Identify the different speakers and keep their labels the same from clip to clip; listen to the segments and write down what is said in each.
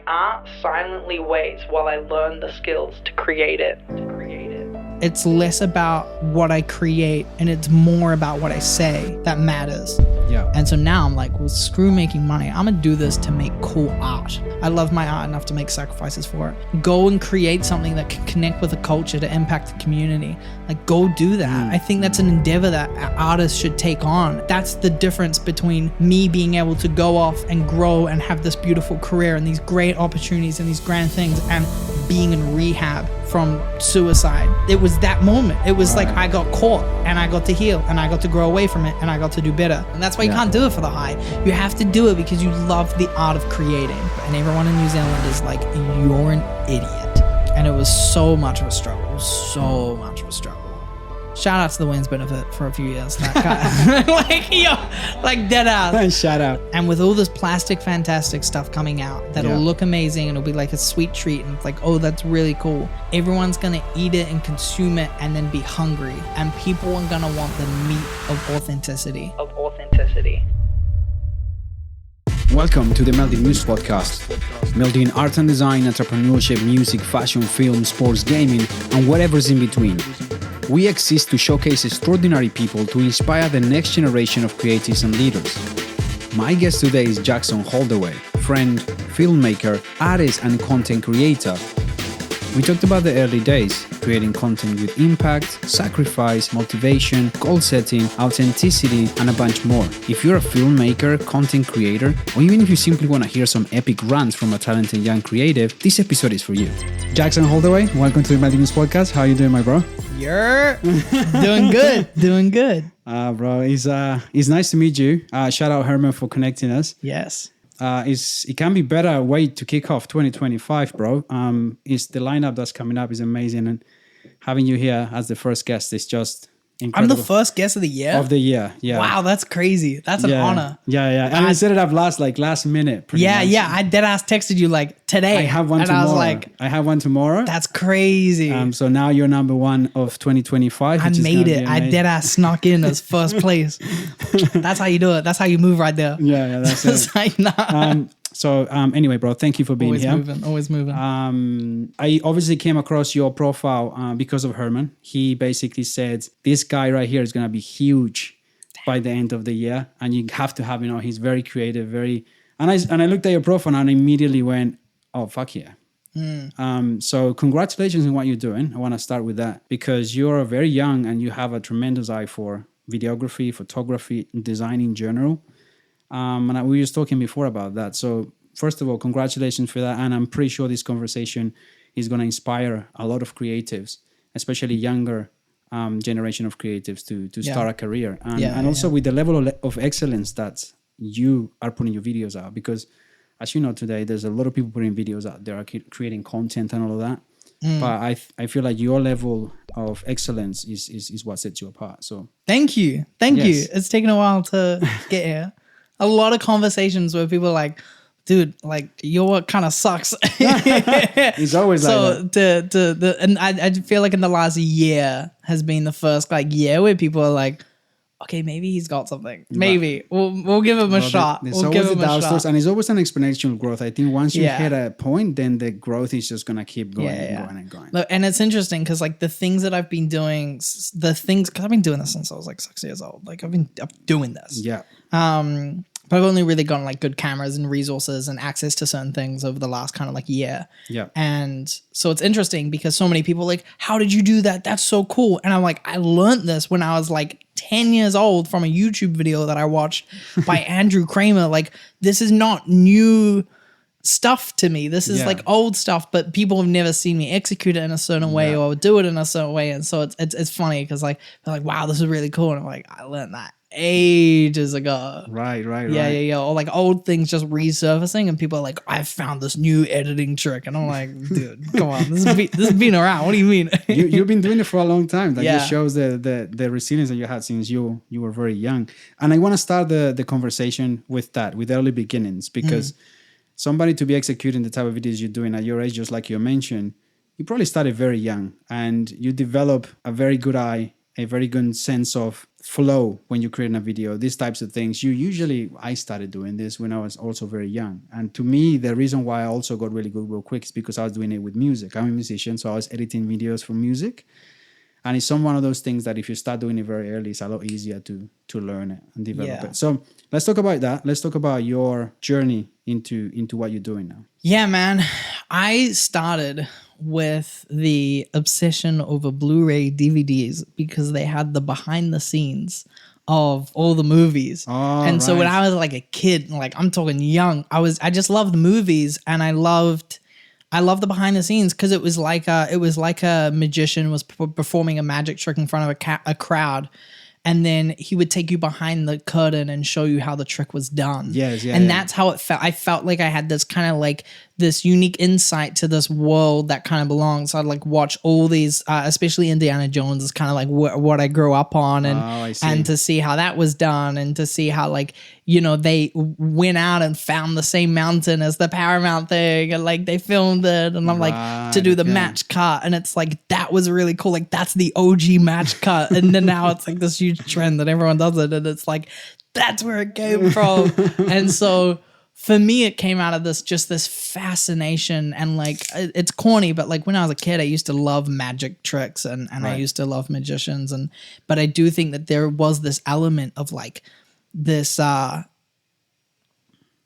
Speaker 1: art silently waits while I learn the skills to create it.
Speaker 2: It's less about what I create and it's more about what I say that matters.
Speaker 3: Yeah.
Speaker 2: And so now I'm like, well, screw making money. I'm gonna do this to make cool art. I love my art enough to make sacrifices for it. Go and create something that can connect with the culture to impact the community. Like, go do that. I think that's an endeavor that artists should take on. That's the difference between me being able to go off and grow and have this beautiful career and these great opportunities and these grand things and being in rehab from suicide. It was that moment. It was like I got caught and I got to heal and I got to grow away from it and I got to do better. And that's why you can't do it for the high. You have to do it because you love the art of creating. And everyone in New Zealand is like, you're an idiot. And it was so much of a struggle. It was so much of a struggle. Shout out to the Wayne's Benefit for a few years. That guy, like dead ass.
Speaker 3: Shout out.
Speaker 2: And with all this plastic fantastic stuff coming out that'll look amazing and it'll be like a sweet treat and it's like, oh, that's really cool. Everyone's gonna eat it and consume it and then be hungry. And people are gonna want the meat of authenticity.
Speaker 3: Welcome to the Melding Muse podcast. Melding art and design, entrepreneurship, music, fashion, film, sports, gaming, and whatever's in between. We exist to showcase extraordinary people to inspire the next generation of creatives and leaders. My guest today is Jackson Holdaway, friend, filmmaker, artist, and content creator. We talked about the early days, creating content with impact, sacrifice, motivation, goal setting, authenticity, and a bunch more. If you're a filmmaker, content creator, or even if you simply want to hear some epic rants from a talented young creative, this episode is for you. Jackson Holdaway, welcome to the Melding Muse podcast. How are you doing, my bro?
Speaker 2: You're doing good. Doing good.
Speaker 3: Bro, it's nice to meet you. Shout out Herman for connecting us.
Speaker 2: Yes.
Speaker 3: It can be better way to kick off 2025, bro. It's the lineup that's coming up is amazing, and having you here as the first guest is just incredible.
Speaker 2: I'm the first guest of the year?
Speaker 3: Of the year, yeah.
Speaker 2: Wow, that's crazy. That's an honor.
Speaker 3: Yeah. And I set it up last minute. Pretty much.
Speaker 2: I deadass texted you like today.
Speaker 3: I have one tomorrow. I have one tomorrow.
Speaker 2: That's crazy.
Speaker 3: So now you're number one of 2025.
Speaker 2: I made it. I deadass snuck in as first place. That's how you do it. That's how you move right there.
Speaker 3: Yeah, that's it.
Speaker 2: How you know.
Speaker 3: Anyway, bro, thank you for being here.
Speaker 2: Always moving.
Speaker 3: I obviously came across your profile because of Herman. He basically said, this guy right here is going to be huge by the end of the year. And you have to have, he's very creative, and I looked at your profile and I immediately went, oh, fuck yeah. So congratulations on what you're doing. I want to start with that because you're very young and you have a tremendous eye for videography, photography, design in general. And we were just talking before about that. So first of all, congratulations for that. And I'm pretty sure this conversation is going to inspire a lot of creatives, especially younger generation of creatives to start a career. And also with the level of excellence that you are putting your videos out. Because as you know today, there's a lot of people putting videos out there, creating content and all of that. But I feel like your level of excellence is what sets you apart. So thank you.
Speaker 2: It's taken a while to get here. A lot of conversations where people are like, dude, like your work kind of sucks.
Speaker 3: It's always like that.
Speaker 2: And I feel like in the last year has been the first year where people are like, okay, maybe he's got something. Maybe we'll give him a shot. We'll give him a shot.
Speaker 3: And it's always an exponential growth. I think once you hit a point, then the growth is just gonna keep going and going.
Speaker 2: Look, and it's interesting because the things that I've been doing, because I've been doing this since I was 6 years old. Like I've been doing this.
Speaker 3: Yeah.
Speaker 2: But I've only really gotten good cameras and resources and access to certain things over the last kind of year.
Speaker 3: Yeah.
Speaker 2: And so it's interesting because so many people are like, how did you do that? That's so cool. And I'm like, I learned this when I was 10 years old from a YouTube video that I watched by Andrew Kramer. This is not new stuff to me. This is old stuff, but people have never seen me execute it in a certain way or do it in a certain way. And so it's funny because they're like, wow, this is really cool. And I'm like, I learned that ages ago.
Speaker 3: Right.
Speaker 2: Yeah. Or old things just resurfacing and people are like, I found this new editing trick. And I'm like, dude, come on. This has been around. What do you mean?
Speaker 3: You've been doing it for a long time. That just shows the resilience that you had since you were very young. And I want to start the conversation with that, with early beginnings, because somebody to be executing the type of videos you're doing at your age, just like you mentioned, you probably started very young and you develop a very good eye, a very good sense of flow when you're creating a video, these types of things. I started doing this when I was also very young. And to me, the reason why I also got really good real quick is because I was doing it with music. I'm a musician, so I was editing videos for music. And it's one of those things that if you start doing it very early, it's a lot easier to learn it and develop it. So let's talk about that. Let's talk about your journey into what you're doing now.
Speaker 2: Yeah, man. I started with the obsession over Blu-ray DVDs because they had the behind the scenes of all the movies. And so when I was like a kid, like I'm talking young, I just loved movies, and I loved the behind the scenes because it was like a magician was performing a magic trick in front of a crowd, and then he would take you behind the curtain and show you how the trick was done. That's how it felt. I felt like I had this kind of like this unique insight to this world that kind of belongs. So I'd like watch all these, especially Indiana Jones is kind of like what I grew up on, and to see how that was done, and to see how like, you know, they went out and found the same mountain as the Paramount thing, and like they filmed it, and I'm like to do the match cut, and it's like that was really cool. Like that's the OG match cut, and then now it's like this huge trend that everyone does it, and it's like that's where it came from. And so for me, it came out of this fascination, and like it's corny, but like when I was a kid, I used to love magic tricks and I used to love magicians, but I do think that there was this element of like this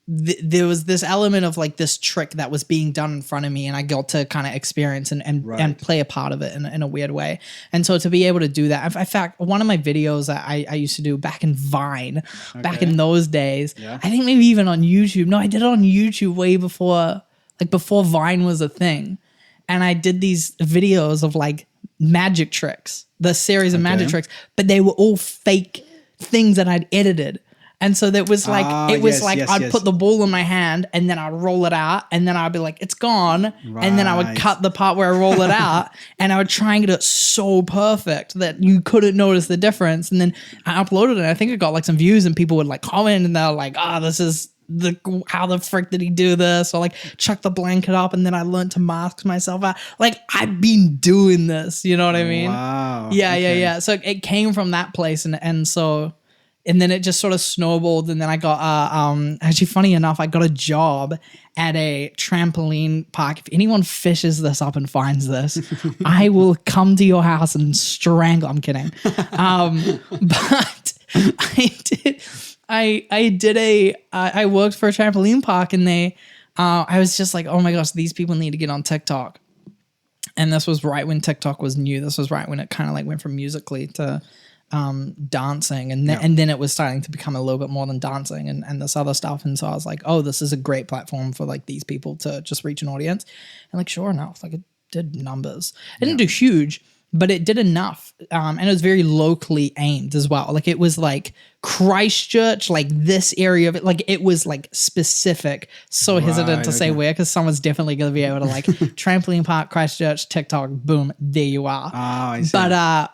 Speaker 2: there was this element of like this trick that was being done in front of me, and I got to kind of experience and play a part of it in a weird way. And so to be able to do that, in fact, one of my videos that I used to do back in Vine, back in those days, I think maybe even on YouTube. No, I did it on YouTube way before Vine was a thing. And I did these videos of like magic tricks, the series of magic tricks, but they were all fake things that I'd edited. And so that was like, I'd put the ball in my hand, and then I'd roll it out, and then I'd be like, it's gone. And then I would cut the part where I roll it out, and I would try and get it so perfect that you couldn't notice the difference. And then I uploaded it, and I think it got like some views, and people would like comment, and they're like, this is how the frick did he do this? Or like chuck the blanket up, and then I learned to mask myself out. Like I've been doing this, you know what I mean?
Speaker 3: Wow.
Speaker 2: Yeah. So it came from that place, and so... And then it just sort of snowballed. And then I got, actually funny enough, I got a job at a trampoline park. If anyone fishes this up and finds this, I will come to your house and strangle. I'm kidding. But I worked for a trampoline park, and I was just like, oh my gosh, these people need to get on TikTok. And this was right when TikTok was new. This was right when it kind of like went from Musical.ly to dancing, and then it was starting to become a little bit more than dancing and this other stuff. And so I was like, oh, this is a great platform for like these people to just reach an audience. And like, sure enough, like it did numbers. It didn't do huge, but it did enough. And it was very locally aimed as well. Like it was like Christchurch, like this area of it, like it was like specific. So hesitant to say where, because someone's definitely going to be able to like trampoline park, Christchurch, TikTok, boom, there you are.
Speaker 3: Oh, I see.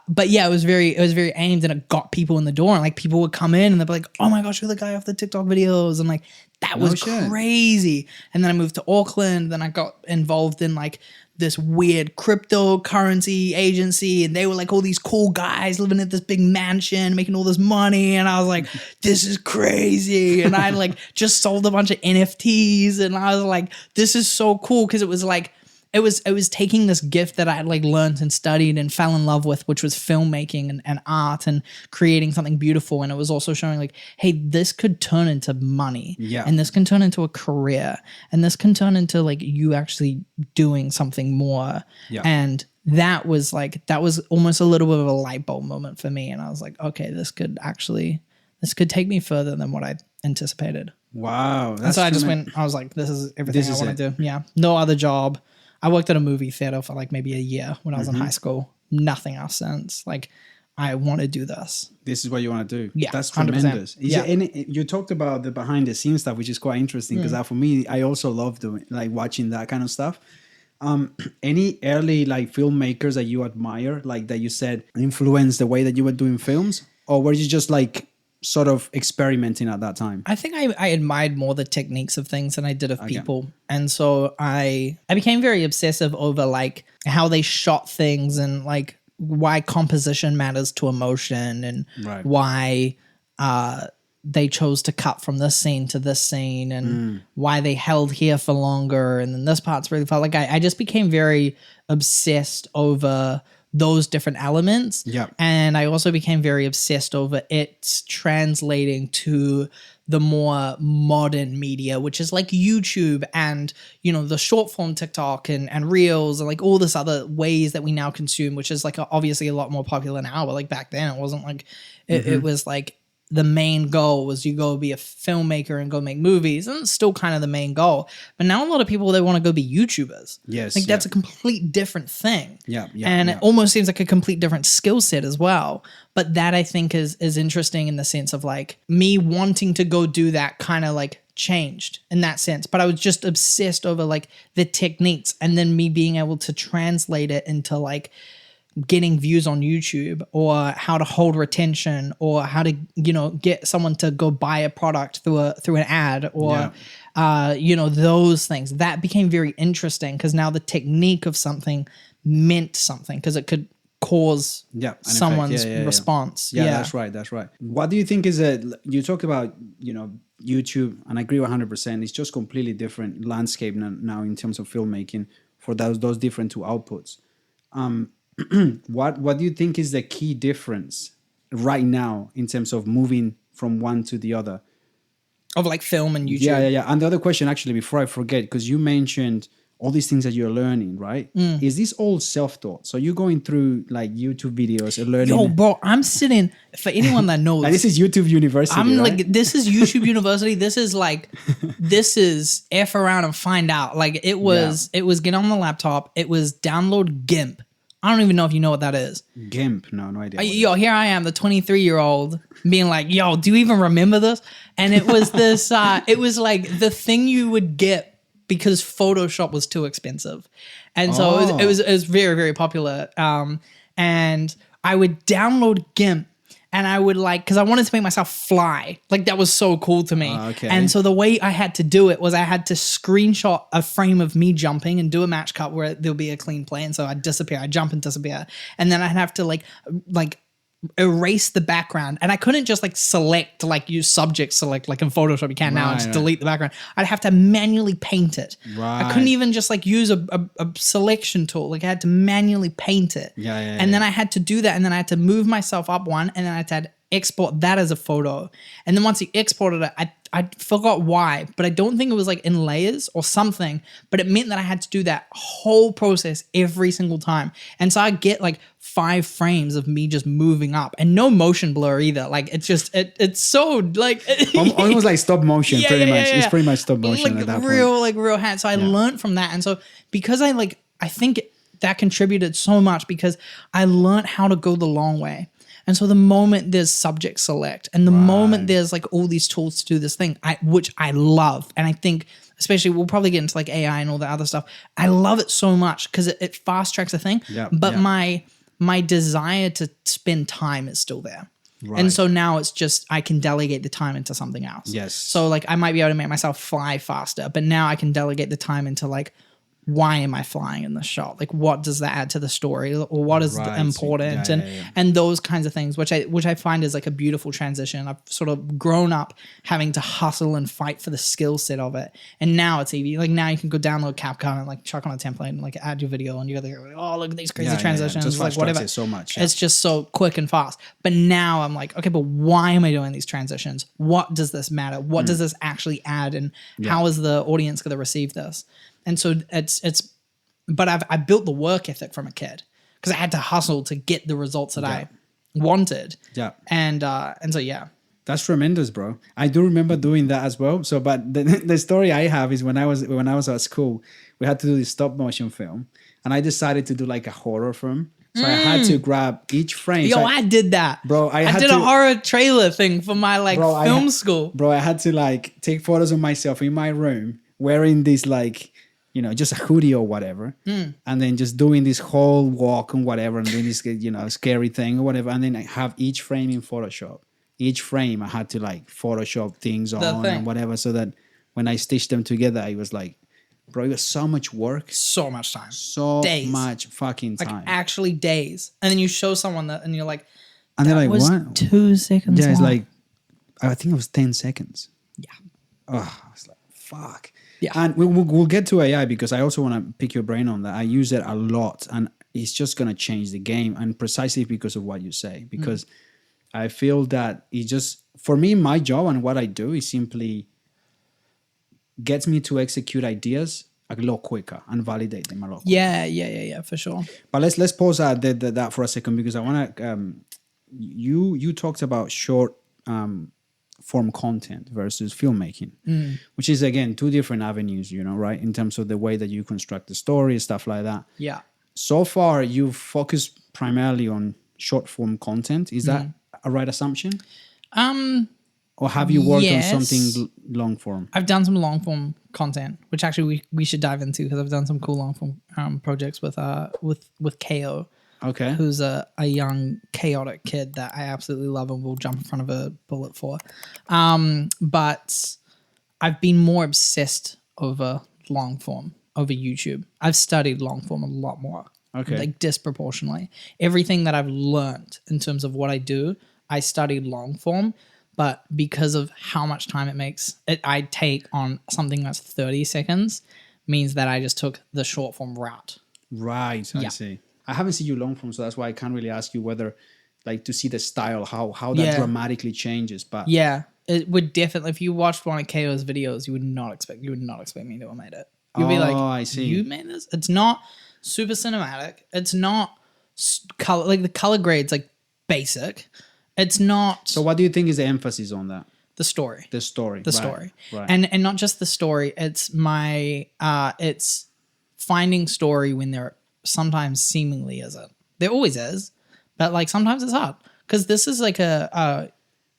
Speaker 2: But yeah, it was very aimed, and it got people in the door, and like people would come in and they'd be like, oh my gosh, you're the guy off the TikTok videos, and like that was crazy. And then I moved to Auckland, then I got involved in like this weird cryptocurrency agency, and they were like all these cool guys living at this big mansion making all this money, and I was like, this is crazy. And I like just sold a bunch of NFTs, and I was like, this is so cool, because it was like it was taking this gift that I had like learned and studied and fell in love with, which was filmmaking and art and creating something beautiful. And it was also showing like, hey, this could turn into money. Yeah. And this can turn into a career. And this can turn into like you actually doing something more. Yeah. And that was almost a little bit of a light bulb moment for me. And I was like, okay, this could take me further than what I anticipated.
Speaker 3: Wow.
Speaker 2: And so I was like, this is everything I want to do. Yeah. No other job. I worked at a movie theater for like maybe a year when I was in high school. Nothing else since. Like, I want to do this.
Speaker 3: This is what you want to do.
Speaker 2: Yeah,
Speaker 3: that's tremendous. You talked about the behind the scenes stuff, which is quite interesting, because for me, I also love doing like watching that kind of stuff. Any early like filmmakers that you admire, like that you said influenced the way that you were doing films, or were you just like sort of experimenting at that time?
Speaker 2: I think I admired more the techniques of things than I did of people. And so I became very obsessive over like how they shot things and like why composition matters to emotion, and
Speaker 3: Right.
Speaker 2: why they chose to cut from this scene to this scene, and why they held here for longer, and then this part's really felt like I just became very obsessed over those different elements.
Speaker 3: Yeah.
Speaker 2: And I also became very obsessed over it translating to the more modern media, which is like YouTube and, you know, the short form TikTok and Reels and like all this other ways that we now consume, which is like obviously a lot more popular now, but like back then it wasn't like, it was like the main goal was you go be a filmmaker and go make movies, and it's still kind of the main goal. But now a lot of people, they want to go be YouTubers.
Speaker 3: Yes,
Speaker 2: like that's a complete different thing. And it almost seems like a complete different skill set as well. But that I think is interesting in the sense of like me wanting to go do that kind of like changed in that sense. But I was just obsessed over like the techniques, and then me being able to translate it into like getting views on YouTube, or how to hold retention, or how to, you know, get someone to go buy a product through an ad, or you know, those things that became very interesting, because now the technique of something meant something, because it could cause someone's response.
Speaker 3: That's right. What do you think is you talk about, you know, YouTube, and I agree 100%, it's just completely different landscape now in terms of filmmaking for those different two outputs. What do you think is the key difference right now in terms of moving from one to the other?
Speaker 2: Of like film and YouTube?
Speaker 3: Yeah. And the other question, actually, before I forget, because you mentioned all these things that you're learning, right? Is this all self-taught? So you're going through like YouTube videos and learning?
Speaker 2: Yo, bro, I'm sitting, for anyone that knows.
Speaker 3: Like, this is YouTube University,
Speaker 2: I'm
Speaker 3: right?
Speaker 2: like, this is YouTube University. This is like, this is F around and find out. Like it was get on the laptop. It was download GIMP. I don't even know if you know what that is.
Speaker 3: GIMP? No idea.
Speaker 2: Yo, here I am, the 23-year-old, being like, yo, do you even remember this? And it was this, it was like the thing you would get because Photoshop was too expensive. And so it was very, very popular. And I would download GIMP, and I would like, because I wanted to make myself fly. Like that was so cool to me. And so the way I had to do it was I had to screenshot a frame of me jumping and do a match cut where there'll be a clean play. And so I'd disappear, I'd jump and disappear. And then I'd have to like erase the background. And I couldn't just like select, like use subject select like in Photoshop you can now and just delete the background. I'd have to manually paint it. I couldn't even just like use a selection tool. Like I had to manually paint it. And then I had to do that, and then I had to move myself up one, and then I had to export that as a photo. And then once you exported it, I forgot why, but I don't think it was like in layers or something, but it meant that I had to do that whole process every single time. And so I get like 5 frames of me just moving up, and no motion blur either. Like it's just, it's so like
Speaker 3: almost like stop motion, pretty much. It's pretty much stop motion
Speaker 2: like
Speaker 3: at that
Speaker 2: real,
Speaker 3: point.
Speaker 2: like real hand. So I learned from that. And so because I think that contributed so much, because I learned how to go the long way. And so the moment there's subject select, and the moment there's like all these tools to do this thing, which I love. And I think, especially, we'll probably get into like AI and all that other stuff. I love it so much because it fast tracks a thing. But my desire to spend time is still there. And so now it's just, I can delegate the time into something else. So like I might be able to make myself fly faster, but now I can delegate the time into like, why am I flying in this shot? Like, what does that add to the story, or what is important, and those kinds of things, which I find is like a beautiful transition. I've sort of grown up having to hustle and fight for the skill set of it, and now it's easy. Like now you can go download CapCut and like chuck on a template and like add your video, and you're like, oh, look at these crazy transitions,
Speaker 3: Just
Speaker 2: like whatever.
Speaker 3: It so much.
Speaker 2: It's just so quick and fast. But now I'm like, okay, but why am I doing these transitions? What does this matter? What does this actually add, and how is the audience going to receive this? And so but I built the work ethic from a kid, because I had to hustle to get the results that I wanted. And so
Speaker 3: that's tremendous, bro. I do remember doing that as well. So, but the story I have is when I was at school, we had to do this stop motion film, and I decided to do like a horror film. So I had to grab each frame.
Speaker 2: Yo, I did that,
Speaker 3: bro. I
Speaker 2: did a horror trailer thing for my film school.
Speaker 3: Bro, I had to like take photos of myself in my room wearing this like, you know, just a hoodie or whatever, and then just doing this whole walk and whatever, and doing this, you know, scary thing or whatever, and then I have each frame in Photoshop. Each frame I had to like Photoshop things on and whatever, so that when I stitched them together, it was like bro, it was so much work,
Speaker 2: So much time.
Speaker 3: so
Speaker 2: Days.
Speaker 3: much fucking
Speaker 2: Like
Speaker 3: time.
Speaker 2: actually days. And then you show someone that and you're like,
Speaker 3: And they're like,
Speaker 2: was
Speaker 3: what?
Speaker 2: 2 seconds
Speaker 3: Yeah, it's
Speaker 2: long.
Speaker 3: like, I think it was 10 seconds.
Speaker 2: Yeah.
Speaker 3: Oh, I was like, fuck.
Speaker 2: Yeah.
Speaker 3: And we'll get to AI because I also want to pick your brain on that. I use it a lot and it's just going to change the game. And precisely because of what you say, because I feel that it just, for me, my job and what I do is simply gets me to execute ideas a lot quicker and validate them a lot quicker.
Speaker 2: Yeah, for sure.
Speaker 3: But let's pause that for a second because I want to, you talked about short form content versus filmmaking, which is again 2 different avenues, right? In terms of the way that you construct the story, stuff like that.
Speaker 2: Yeah.
Speaker 3: So far, you've focused primarily on short form content. Is that a right assumption? Or have you worked on something long form?
Speaker 2: I've done some long form content, which actually we should dive into because I've done some cool long form projects with KO.
Speaker 3: Okay.
Speaker 2: Who's a young chaotic kid that I absolutely love and will jump in front of a bullet for. But I've been more obsessed over long form, over YouTube. I've studied long form a lot more.
Speaker 3: Okay.
Speaker 2: Like disproportionately. Everything that I've learned in terms of what I do, I studied long form. But because of how much time I take on something that's 30 seconds, means that I just took the short form route.
Speaker 3: Right. I see. I haven't seen you long form, so that's why I can't really ask you whether, like, to see the style, how that dramatically changes. But
Speaker 2: yeah, it would definitely. If you watched one of KO's videos, you would not expect me to have made it. You'd be like,
Speaker 3: I see.
Speaker 2: You made this? It's not super cinematic. It's not color. Like the color grade's like basic. It's not.
Speaker 3: So what do you think is the emphasis on that?
Speaker 2: The story.
Speaker 3: The story.
Speaker 2: The story.
Speaker 3: Right.
Speaker 2: And not just the story. It's it's finding story when there sometimes seemingly isn't. There always is, but like sometimes it's hard because this is like a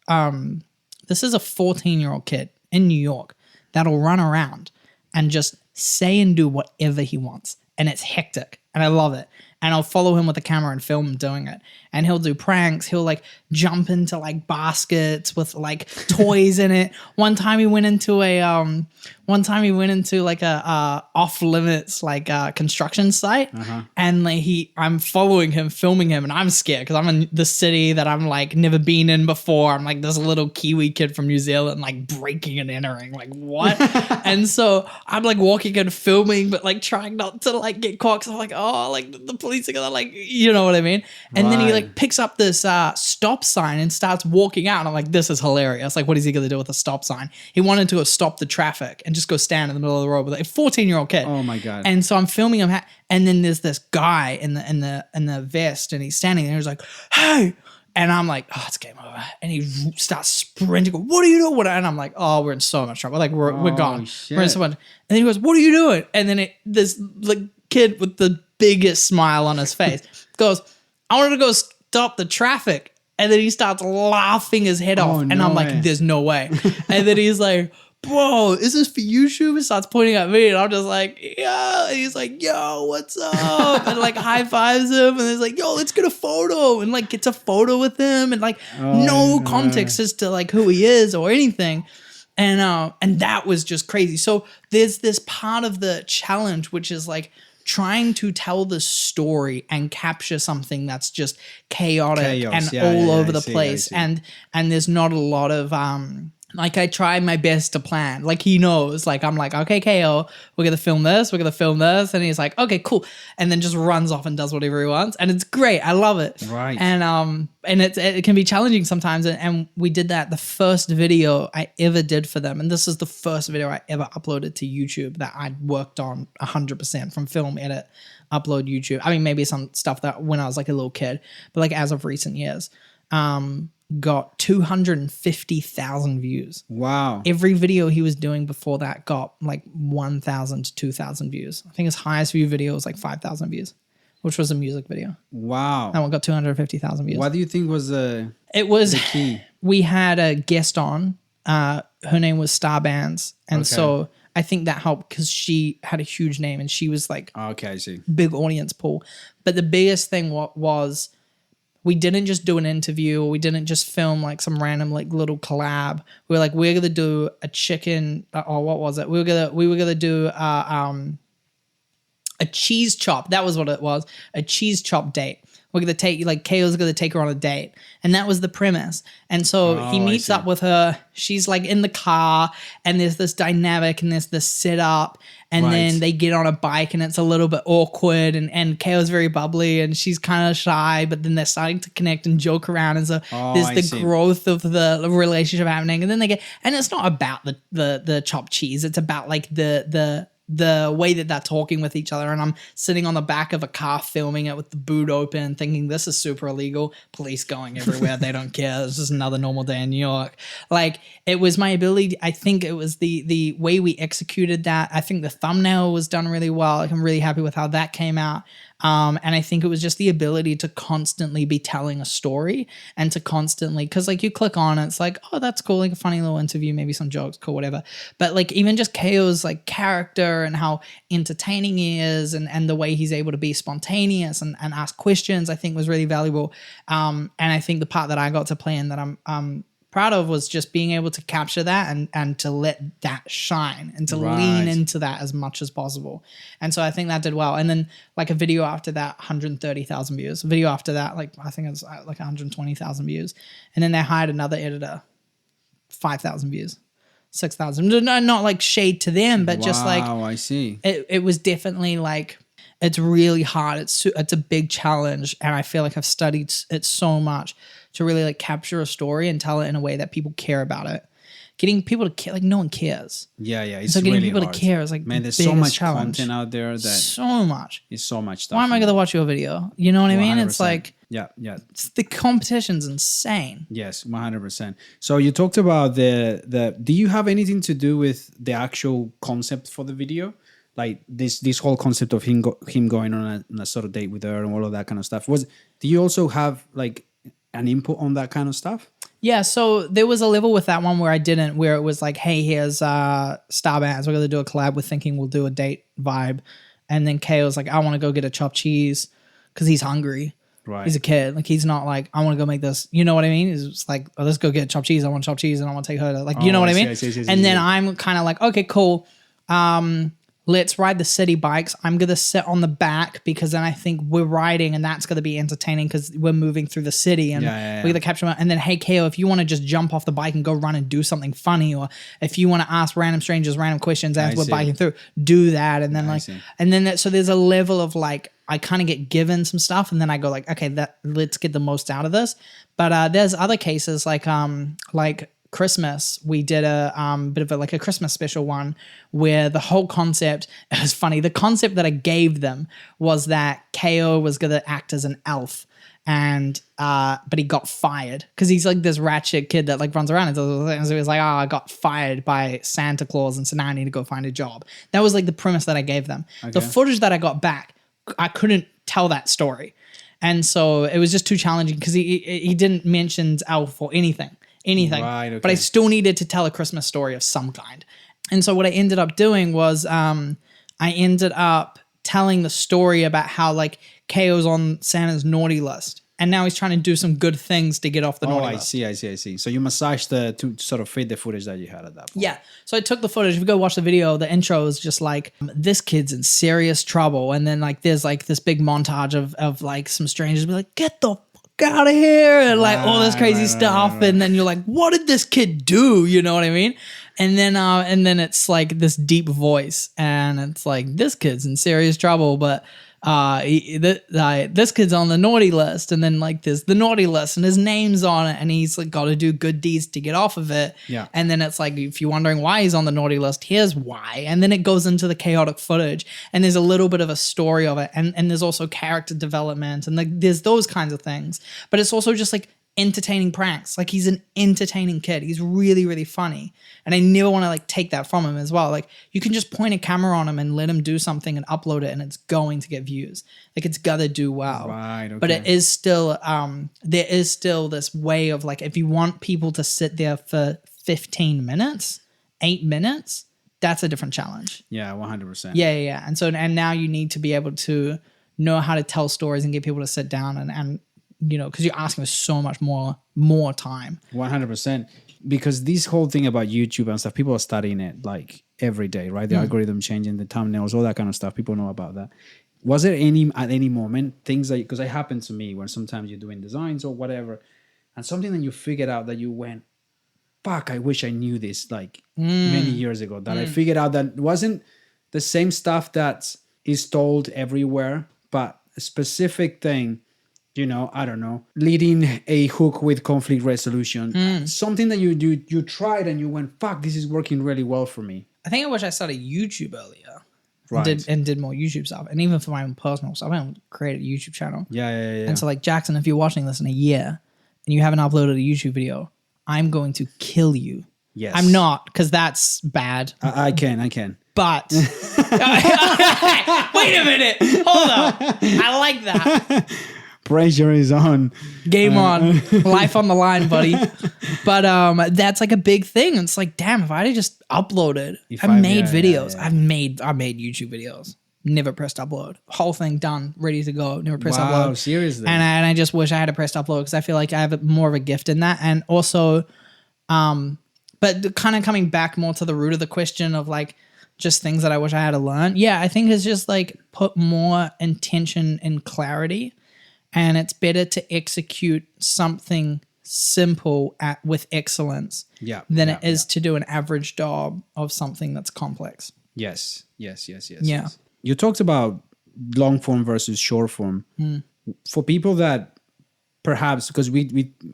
Speaker 2: 14-year-old kid in New York that'll run around and just say and do whatever he wants, and it's hectic, and I love it. And I'll follow him with a camera and film him doing it. And he'll do pranks. He'll like jump into like baskets with like toys in it. One time he went into like a off limits like construction site. And like I'm following him, filming him, and I'm scared because I'm in the city that I'm like never been in before. I'm like this little Kiwi kid from New Zealand, like breaking and entering. Like what? And so I'm like walking and filming, but like trying not to like get caught. Cause I'm like, oh, like the police are gonna like, you know what I mean? And then he like picks up this stop sign and starts walking out. And I'm like, this is hilarious. Like, what is he gonna do with a stop sign? He wanted to go stop the traffic and just go stand in the middle of the road with like a 14-year-old kid.
Speaker 3: Oh my God.
Speaker 2: And so I'm filming him. And then there's this guy in the vest, and he's standing there. He's like, hey. And I'm like, oh, it's game over. And he starts sprinting. What are you doing? And I'm like, oh, we're in so much trouble. Like we're gone.
Speaker 3: Shit.
Speaker 2: We're in so much. And then he goes, what are you doing? And then this like kid with the biggest smile on his face goes, I wanted to go stop the traffic. And then he starts laughing his head off. And I'm like, there's no way. And then he's like, bro, is this for YouTube? And starts pointing at me. And I'm just like, yeah. And he's like, yo, what's up? And like high fives him. And he's like, yo, let's get a photo. And like gets a photo with him. And like no context as to like who he is or anything. And that was just crazy. So there's this part of the challenge, which is like trying to tell the story and capture something that's just chaotic and all over the place. And there's not a lot of, like I try my best to plan. Like he knows, like I'm like, okay, KO, we're going to film this. And he's like, okay, cool. And then just runs off and does whatever he wants. And it's great. I love it.
Speaker 3: Right.
Speaker 2: And it can be challenging sometimes. And we did that. The first video I ever did for them. And this is the first video I ever uploaded to YouTube that I worked on 100% from film, edit, upload, YouTube. I mean, maybe some stuff that when I was like a little kid, but like as of recent years, got 250,000 views.
Speaker 3: Wow.
Speaker 2: Every video he was doing before that got like 1,000 to 2,000 views. I think his highest view video was like 5,000 views, which was a music video.
Speaker 3: Wow.
Speaker 2: That one got 250,000 views.
Speaker 3: What do you think was the key?
Speaker 2: We had a guest on. Her name was Star Bands. And so I think that helped because she had a huge name and she was like,
Speaker 3: okay, I see.
Speaker 2: big audience pool. But the biggest thing was we didn't just do an interview, or we didn't just film like some random like little collab. We were like, we're gonna do a chicken, or what was it? We were gonna do a cheese chop. That was what it was. A cheese chop date. We're gonna take, like, Kao's gonna take her on a date, and that was the premise. And so he meets up with her. She's like in the car, and there's this dynamic, and there's this setup, and then they get on a bike, and it's a little bit awkward, and Kao's very bubbly, and she's kind of shy, but then they're starting to connect and joke around, and so there's the growth of the relationship happening, and then they get, and it's not about the chopped cheese. It's about like the way that they're talking with each other, and I'm sitting on the back of a car filming it with the boot open, thinking this is super illegal. Police going everywhere. They don't care. It's just another normal day in New York. Like, it was my ability. I think it was the way we executed that. I think the thumbnail was done really well. Like, I'm really happy with how that came out. And I think it was just the ability to constantly be telling a story, and to constantly, because like you click on it, it's like, oh, that's cool, like a funny little interview, maybe some jokes, cool, whatever. But like, even just Kao's like character and how entertaining he is, and the way he's able to be spontaneous and ask questions, I think was really valuable. And I think the part that I got to play in that I'm proud of was just being able to capture that and to let that shine, and to lean into that as much as possible. And so I think that did well. And then like a video after that, 130,000 views. A video after that, like I think it was like 120,000 views. And then they hired another editor, 5,000 views, 6,000. Not like shade to them, but just like,
Speaker 3: I see.
Speaker 2: It was definitely like, it's really hard. It's a big challenge. And I feel like I've studied it so much to really like capture a story and tell it in a way that people care about it. Getting people to care, like no one cares.
Speaker 3: Yeah, it's
Speaker 2: so getting
Speaker 3: really
Speaker 2: people
Speaker 3: hard.
Speaker 2: to care is like,
Speaker 3: man, there's
Speaker 2: the
Speaker 3: so much
Speaker 2: challenge.
Speaker 3: content out there that
Speaker 2: so much.
Speaker 3: It's so much stuff.
Speaker 2: Why am I going to watch your video? You know what I mean? It's like,
Speaker 3: yeah.
Speaker 2: The competition's insane.
Speaker 3: Yes, 100%. So you talked about the. Do you have anything to do with the actual concept for the video? Like this whole concept of him going on a sort of date with her and all of that kind of stuff. Do you also have like an input on that kind of stuff?
Speaker 2: Yeah, so there was a level with that one where it was like, hey, here's Star Bands. We're going to do a collab with Thinking We'll do a date vibe. And then Kao's like, I want to go get a chopped cheese because he's hungry.
Speaker 3: Right.
Speaker 2: He's a kid. Like, he's not like, I want to go make this. You know what I mean? It's like, oh, let's go get chopped cheese. I want chopped cheese and I want to take her to, like, you know what I mean? And then I'm kind of like, okay, cool. Let's ride the city bikes. I'm going to sit on the back because then I think we're riding and that's going to be entertaining because we're moving through the city and we're going to capture them. And then, hey, Kao, if you want to just jump off the bike and go run and do something funny, or if you want to ask random strangers random questions as we're biking through, do that. And then so there's a level of like, I kind of get given some stuff and then I go like, okay, let's get the most out of this. But there's other cases like Christmas, we did a bit of a Christmas special one where the whole concept, it was funny. The concept that I gave them was that Kao was going to act as an elf, and but he got fired because he's like this ratchet kid that like runs around and so he was like, I got fired by Santa Claus, and so now I need to go find a job. That was like the premise that I gave them. Okay. The footage that I got back, I couldn't tell that story, and so it was just too challenging because he didn't mention elf or anything. Right, okay. But I still needed to tell a Christmas story of some kind. And so what I ended up doing was I ended up telling the story about how like Kao's on Santa's naughty list and now he's trying to do some good things to get off the naughty list.
Speaker 3: I see. So you massaged to sort of fit the footage that you had at that point.
Speaker 2: Yeah. So I took the footage. If you go watch the video, the intro is just like, this kid's in serious trouble. And then like there's like this big montage of like some strangers be like, get the out of here, and like all this crazy stuff. And then you're like, what did this kid do? You know what I mean? And then it's like this deep voice and it's like, this kid's in serious trouble, but this kid's on the naughty list, and then like there's the naughty list and his name's on it and he's like got to do good deeds to get off of it.
Speaker 3: Yeah.
Speaker 2: And then it's like, if you're wondering why he's on the naughty list, here's why. And then it goes into the chaotic footage and there's a little bit of a story of it, and there's also character development and like there's those kinds of things. But it's also just like entertaining pranks. Like, he's an entertaining kid. He's really, really funny. And I never want to like take that from him as well. Like, you can just point a camera on him and let him do something and upload it and it's going to get views. Like, it's gotta do well.
Speaker 3: Right, okay.
Speaker 2: But it is still, there is still this way of like, if you want people to sit there for 15 minutes, 8 minutes, that's a different challenge.
Speaker 3: Yeah, 100%.
Speaker 2: Yeah. And now you need to be able to know how to tell stories and get people to sit down and because you're asking for so much more time.
Speaker 3: 100%. Because this whole thing about YouTube and stuff, people are studying it like every day, right? The algorithm changing, the thumbnails, all that kind of stuff. People know about that. Was there at any moment things like, because it happened to me when sometimes you're doing designs or whatever, and something that you figured out that you went, fuck, I wish I knew this like many years ago, that I figured out that wasn't the same stuff that is told everywhere, but a specific thing, I don't know, leading a hook with conflict resolution, something that you tried and you went, fuck, this is working really well for me.
Speaker 2: I think I wish I started YouTube earlier.
Speaker 3: Right.
Speaker 2: And did more YouTube stuff. And even for my own personal stuff, I created a YouTube channel.
Speaker 3: Yeah.
Speaker 2: And so like, Jackson, if you're watching this in a year and you haven't uploaded a YouTube video, I'm going to kill you.
Speaker 3: Yes.
Speaker 2: I'm not, because that's bad.
Speaker 3: I can.
Speaker 2: But wait a minute. Hold up. I like that.
Speaker 3: Pressure is on.
Speaker 2: Game on. Life on the line, buddy. But that's like a big thing. It's like, damn, if I had just uploaded, I've made videos. Yeah. I've made YouTube videos. Never pressed upload. Whole thing done, ready to go. Never pressed upload.
Speaker 3: Wow, seriously.
Speaker 2: And I just wish I had pressed upload, because I feel like I have more of a gift in that. And also, but kind of coming back more to the root of the question of like just things that I wish I had to learn. Yeah, I think it's just like put more intention and clarity. And it's better to execute something simple with excellence than it is to do an average job of something that's complex.
Speaker 3: Yes.
Speaker 2: Yeah.
Speaker 3: You talked about long form versus short form. For people that perhaps, because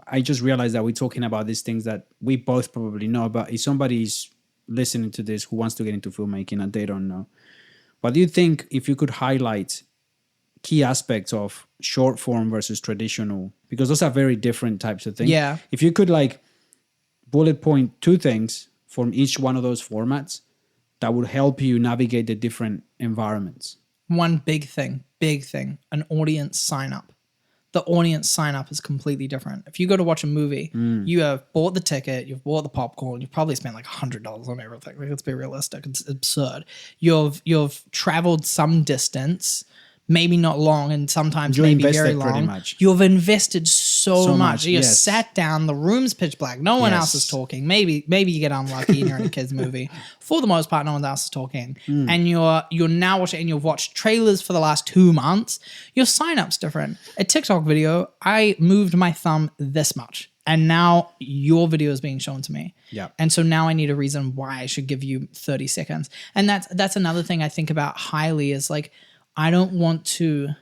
Speaker 3: I just realized that we're talking about these things that we both probably know, but if somebody's listening to this who wants to get into filmmaking and they don't know, what do you think, if you could highlight key aspects of short form versus traditional, because those are very different types of things.
Speaker 2: Yeah.
Speaker 3: If you could like bullet point 2 things from each one of those formats that would help you navigate the different environments.
Speaker 2: One big thing, an audience sign up. The audience sign up is completely different. If you go to watch a movie, you have bought the ticket, you've bought the popcorn, you've probably spent like $100 on everything. Like, let's be realistic. It's absurd. You've traveled some distance, maybe not long, and sometimes maybe very long.
Speaker 3: Pretty much.
Speaker 2: You've invested so much. You
Speaker 3: yes.
Speaker 2: sat down, the room's pitch black, no one else is talking. Maybe you get unlucky and you're in a kid's movie. For the most part, no one else is talking. And you're now watching, and you've watched trailers for the last 2 months. Your sign-up's different. A TikTok video, I moved my thumb this much, and now your video is being shown to me.
Speaker 3: Yeah.
Speaker 2: And so now I need a reason why I should give you 30 seconds. And that's another thing I think about highly, is like, I don't want to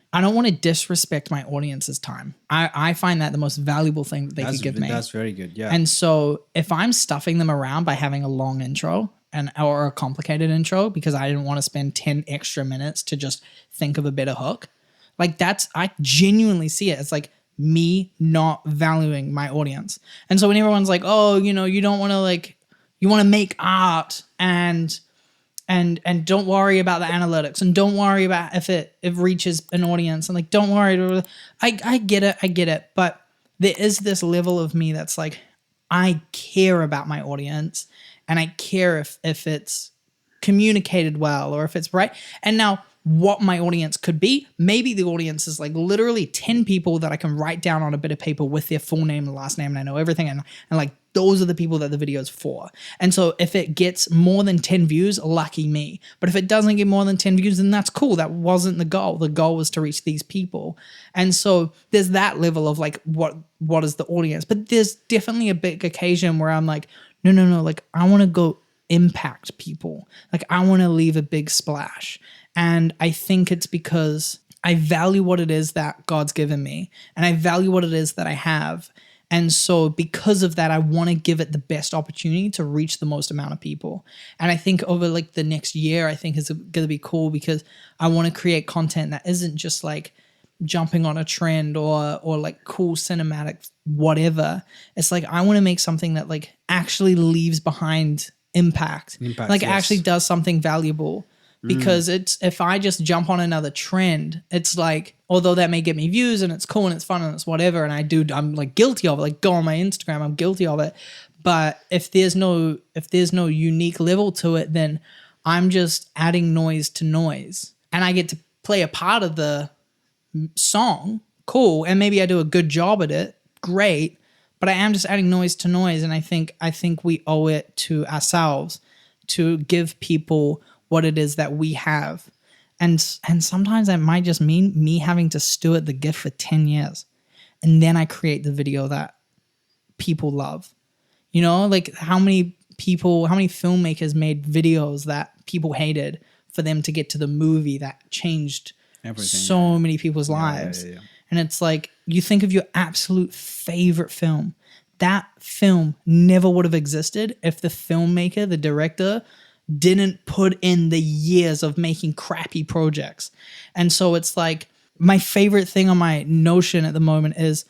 Speaker 2: disrespect my audience's time. I find that the most valuable thing that they could give me.
Speaker 3: That's very good, yeah.
Speaker 2: And so if I'm stuffing them around by having a long intro or a complicated intro because I didn't want to spend 10 extra minutes to just think of a better hook, like I genuinely see it as like me not valuing my audience. And so when everyone's like, oh, you don't want to like, you want to make art and don't worry about the analytics, and don't worry about if it reaches an audience, and like, don't worry. I get it. But there is this level of me that's like, I care about my audience, and I care if it's communicated well or if it's right. And now what my audience could be, maybe the audience is like literally 10 people that I can write down on a bit of paper with their full name and last name, and I know everything, and like, those are the people that the video is for. And so if it gets more than 10 views, lucky me. But if it doesn't get more than 10 views, then that's cool. That wasn't the goal. The goal was to reach these people. And so there's that level of like, what is the audience? But there's definitely a big occasion where I'm like, no, like, I want to go impact people. Like, I want to leave a big splash. And I think it's because I value what it is that God's given me, and I value what it is that I have. And so because of that, I want to give it the best opportunity to reach the most amount of people. And I think over like the next year, I think is going to be cool, because I want to create content that isn't just like jumping on a trend or like cool cinematic whatever. It's like, I want to make something that like actually leaves behind impact like actually does something valuable. Because it's, if I just jump on another trend, it's like, although that may get me views and it's cool and it's fun and it's whatever, and I'm like guilty of it, like go on my Instagram, I'm guilty of it. But if there's no unique level to it, then I'm just adding noise to noise, and I get to play a part of the song, cool, and maybe I do a good job at it, great, but I am just adding noise to noise. And I think we owe it to ourselves to give people what it is that we have. And sometimes that might just mean me having to steward the gift for 10 years. And then I create the video that people love. You know, like how many filmmakers made videos that people hated for them to get to the movie that changed so many people's lives. Yeah. And it's like, you think of your absolute favorite film. That film never would have existed if the filmmaker, the director, didn't put in the years of making crappy projects. And so it's like, my favorite thing on my Notion at the moment is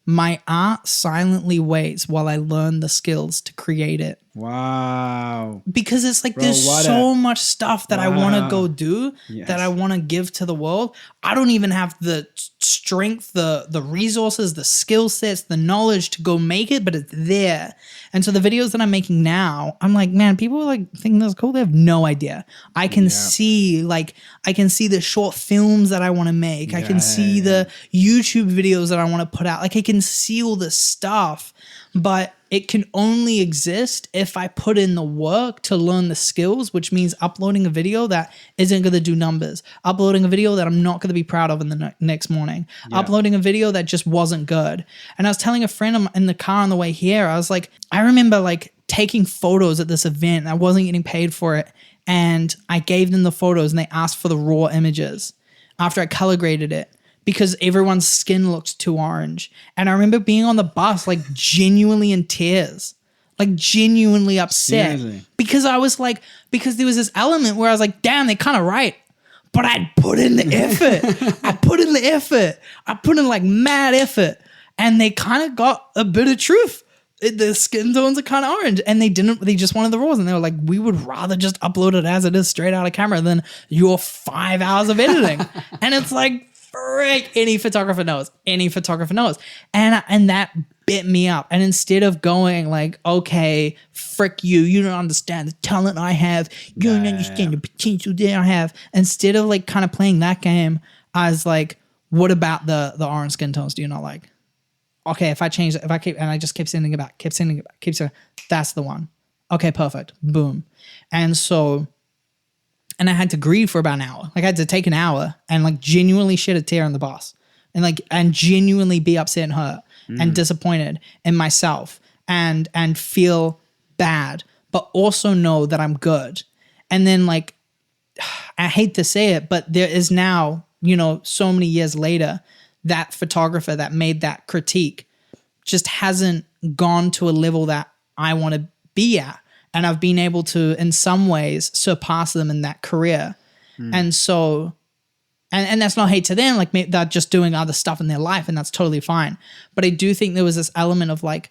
Speaker 2: my art silently waits while I learn the skills to create it.
Speaker 3: Wow.
Speaker 2: Because it's like, there's so much stuff that I want to go do, that I want to give to the world. I don't even have the strength, the resources, the skill sets, the knowledge to go make it, but it's there. And so the videos that I'm making now, I'm like, man, people are like thinking that's cool. They have no idea. I can see the short films that I want to make. I can see the YouTube videos that I want to put out. Like I can see all this stuff, but it can only exist if I put in the work to learn the skills, which means uploading a video that isn't going to do numbers, uploading a video that I'm not going to be proud of in the next morning, uploading a video that just wasn't good. And I was telling a friend in the car on the way here, I was like, I remember like taking photos at this event. I wasn't getting paid for it. And I gave them the photos and they asked for the raw images after I color graded it, because everyone's skin looked too orange. And I remember being on the bus, like genuinely in tears, like genuinely upset. Seriously? Because I was like, because there was this element where I was like, damn, they're kind of right. But I'd put in the effort. I put in like mad effort. And they kind of got a bit of truth. The skin tones are kind of orange. And they just wanted the raws. And they were like, we would rather just upload it as it is straight out of camera than your 5 hours of editing. And it's like, frick, any photographer knows. And that bit me up. And instead of going like, okay, frick you don't understand the talent I have, you don't understand the potential that I have. Instead of like kind of playing that game, I was like, what about the orange skin tones do you not like? Okay, if I change it, and I just kept sending it back, that's the one. Okay, perfect. Boom. And I had to grieve for about an hour. Like I had to take an hour and like genuinely shed a tear on the bus and genuinely be upset and hurt and disappointed in myself and feel bad, but also know that I'm good. And then like, I hate to say it, but there is now, you know, so many years later, that photographer that made that critique just hasn't gone to a level that I want to be at. And I've been able to, in some ways, surpass them in that career. And so, and that's not hate to them, like they're just doing other stuff in their life and that's totally fine. But I do think there was this element of like,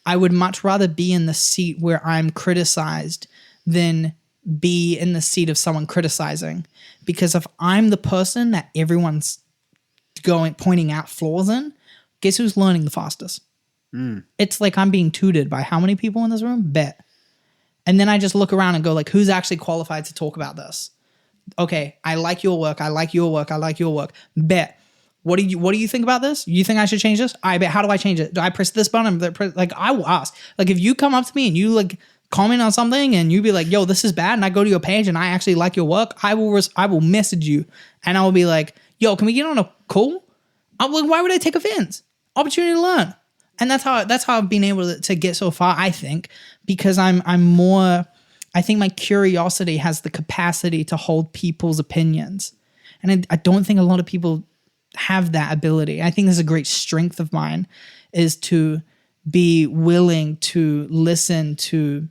Speaker 2: I would much rather be in the seat where I'm criticized than be in the seat of someone criticizing. Because if I'm the person that everyone's pointing out flaws in, guess who's learning the fastest? It's like I'm being tutored by how many people in this room? Bet. And then I just look around and go like, who's actually qualified to talk about this? Okay, I like your work. Bet. What do you think about this? You think I should change this? I bet. How do I change it? Do I press this button? Like I will ask. Like if you come up to me and you like comment on something and you be like, yo, this is bad. And I go to your page and I actually like your work. I will message you and I will be like, yo, can we get on a call? I'm like, why would I take offense? Opportunity to learn. And that's how I've been able to get so far, I think, because I think my curiosity has the capacity to hold people's opinions. And I don't think a lot of people have that ability. I think there's a great strength of mine is to be willing to listen to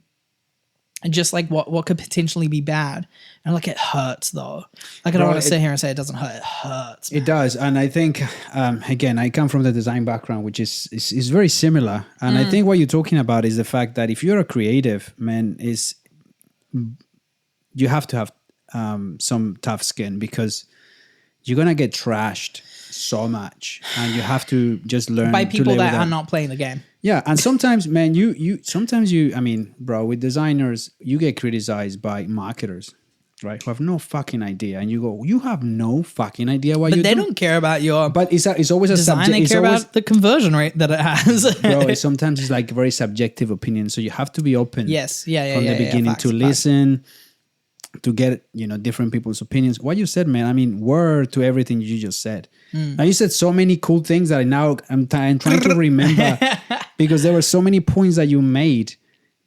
Speaker 2: just like what could potentially be bad. And like, it hurts though. Like I don't want to sit here and say it doesn't hurt. It hurts, man.
Speaker 3: It does. And I think, again, I come from the design background, which is very similar. And I think what you're talking about is the fact that if you're a creative, man, you have to have some tough skin because you're going to get trashed so much. And you have to just learn
Speaker 2: by people
Speaker 3: to
Speaker 2: that are not playing the game.
Speaker 3: Yeah, and sometimes, man, you I mean, bro, with designers, you get criticized by marketers. right? Who have no fucking idea. And you go, you have no fucking idea what
Speaker 2: But
Speaker 3: you're
Speaker 2: they
Speaker 3: doing.
Speaker 2: don't care about your
Speaker 3: But it's always a
Speaker 2: design.
Speaker 3: subject.
Speaker 2: They
Speaker 3: It's
Speaker 2: care
Speaker 3: always,
Speaker 2: about the conversion rate that it has.
Speaker 3: bro, sometimes it's like very subjective opinion. So you have to be open
Speaker 2: Yes. Yeah.
Speaker 3: from the beginning
Speaker 2: Facts,
Speaker 3: to
Speaker 2: facts.
Speaker 3: listen, to get, different people's opinions. What you said, man, I mean, word to everything you just said. Now you said so many cool things that I'm trying to remember because there were so many points that you made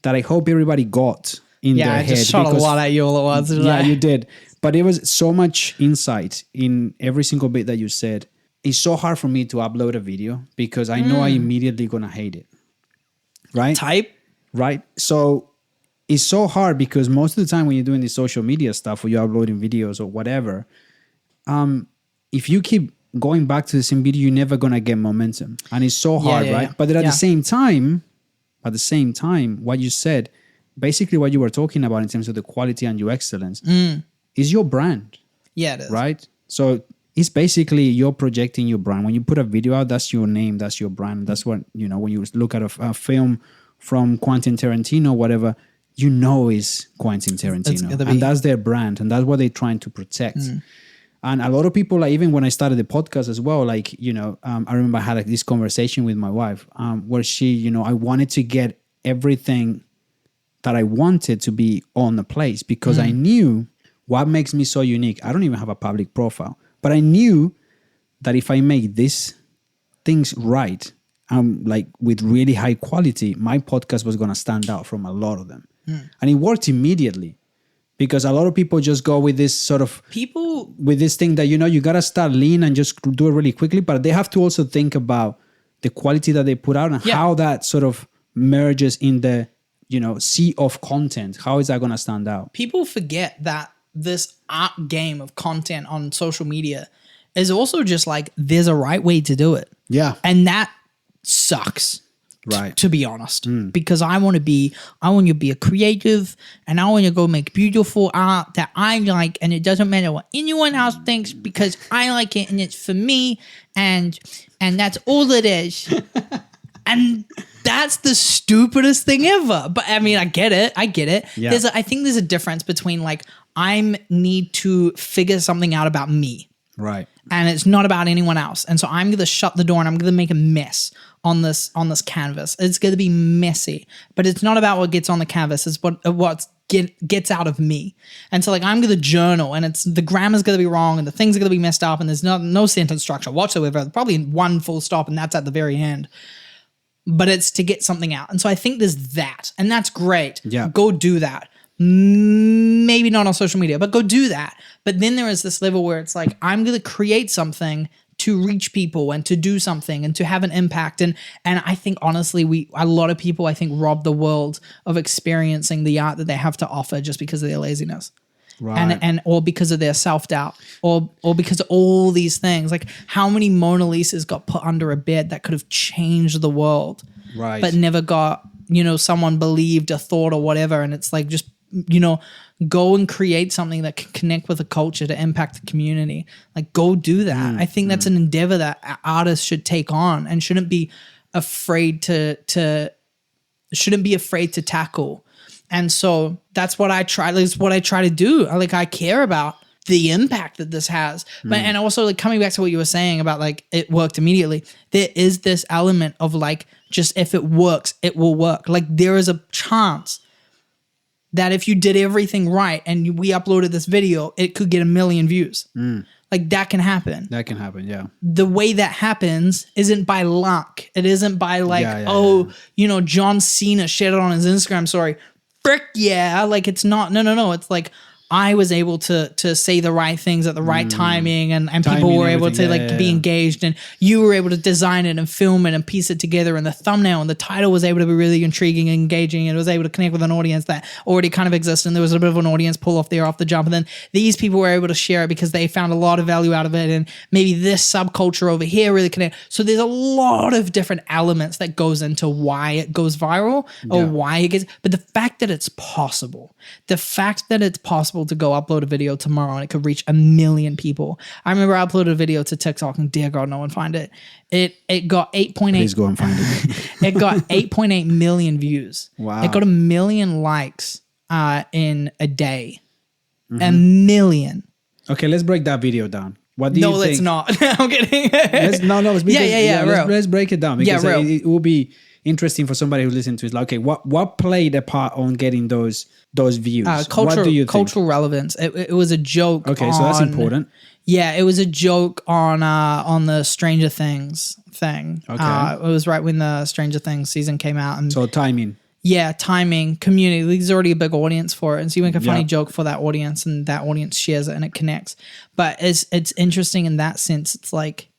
Speaker 3: that I hope everybody got in their
Speaker 2: I
Speaker 3: head.
Speaker 2: just shot a lot at you all at once.
Speaker 3: Yeah, you did. But it was so much insight in every single bit that you said. It's so hard for me to upload a video because I know I immediately gonna hate it. Right?
Speaker 2: Type.
Speaker 3: Right? So it's so hard because most of the time when you're doing this social media stuff or you're uploading videos or whatever, if you keep going back to the same video, you're never gonna get momentum. And it's so hard, right?
Speaker 2: Yeah.
Speaker 3: But then at the same time, what you said, basically what you were talking about in terms of the quality and your excellence is your brand.
Speaker 2: Yeah, it is.
Speaker 3: Right? So it's basically you're projecting your brand. When you put a video out, that's your name, that's your brand. That's what, when you look at a film from Quentin Tarantino, whatever, is Quentin Tarantino. And that's their brand. And that's what they're trying to protect. And a lot of people, like even when I started the podcast as well, like, I remember I had like this conversation with my wife where she, I wanted to get everything that I wanted to be on the place because I knew what makes me so unique. I don't even have a public profile, but I knew that if I make these things right, like with really high quality, my podcast was going to stand out from a lot of them. And it worked immediately because a lot of people just go with this sort of with this thing that, you got to start lean and just do it really quickly, but they have to also think about the quality that they put out and how that sort of merges in the, sea of content. How is that going to stand out?
Speaker 2: People forget that this art game of content on social media is also just like there's a right way to do it.
Speaker 3: Yeah.
Speaker 2: And that sucks.
Speaker 3: Right.
Speaker 2: To be honest, because I want to be a creative and I want to go make beautiful art that I like. And it doesn't matter what anyone else thinks because I like it and it's for me. And that's all it is. And that's the stupidest thing ever. But I mean, I get it. Yeah. I think there's a difference between like, I need to figure something out about me.
Speaker 3: Right.
Speaker 2: And it's not about anyone else. And so I'm going to shut the door and I'm going to make a mess on this canvas. It's going to be messy, but it's not about what gets on the canvas. It's what gets out of me. And so like, I'm going to journal and the grammar's going to be wrong and the things are going to be messed up and there's no sentence structure whatsoever. Probably one full stop and that's at the very end. But it's to get something out. And so I think there's that. And that's great.
Speaker 3: Yeah.
Speaker 2: Go do that. Maybe not on social media, but go do that. But then there is this level where it's like, I'm going to create something to reach people and to do something and to have an impact. And I think honestly, a lot of people, I think, rob the world of experiencing the art that they have to offer just because of their laziness. Right. Or because of their self-doubt or because of all these things. Like how many Mona Lisas got put under a bed that could have changed the world,
Speaker 3: right? But
Speaker 2: never got, someone believed a thought or whatever. And it's like, just, go and create something that can connect with a culture to impact the community. Like go do that. I think that's an endeavor that artists should take on and shouldn't be afraid to tackle. And so that's what I try. That's what I try to do. I care about the impact that this has. But and also like coming back to what you were saying about like it worked immediately. There is this element of like just if it works, it will work. Like there is a chance that if you did everything right and we uploaded this video, it could get 1 million views. Like that can happen.
Speaker 3: That can happen, yeah.
Speaker 2: The way that happens isn't by luck. It isn't by like, John Cena shared it on his Instagram story. Frick yeah. Like it's not, no. It's like I was able to say the right things at the right timing and people were able to be engaged and you were able to design it and film it and piece it together and the thumbnail and the title was able to be really intriguing and engaging and it was able to connect with an audience that already kind of existed and there was a bit of an audience pull off the jump and then these people were able to share it because they found a lot of value out of it and maybe this subculture over here really connect. So there's a lot of different elements that goes into why it goes viral or why it gets, but the fact that it's possible to go upload a video tomorrow and it could reach 1 million people. I remember I uploaded a video to TikTok and dear God, no one find it. It got 8.8.
Speaker 3: Please go and find it.
Speaker 2: It got 8.8 million views.
Speaker 3: Wow.
Speaker 2: It got 1 million likes in a day. A million.
Speaker 3: Okay, let's break that video down. What do you
Speaker 2: No, let's
Speaker 3: think?
Speaker 2: not. I'm kidding.
Speaker 3: Let's, no, because,
Speaker 2: real.
Speaker 3: let's break it down because
Speaker 2: real.
Speaker 3: it will be interesting for somebody who listens to it. Like, okay, what played a part on getting those views? What do you think?
Speaker 2: Cultural relevance. It was a joke.
Speaker 3: Okay, so that's important.
Speaker 2: Yeah, it was a joke on the Stranger Things thing.
Speaker 3: Okay.
Speaker 2: It was right when the Stranger Things season came out, and
Speaker 3: So timing.
Speaker 2: yeah, timing, community. There's already a big audience for it, and so you make a funny
Speaker 3: Yeah.
Speaker 2: joke for that audience, and that audience shares it, and it connects. But it's interesting in that sense. It's like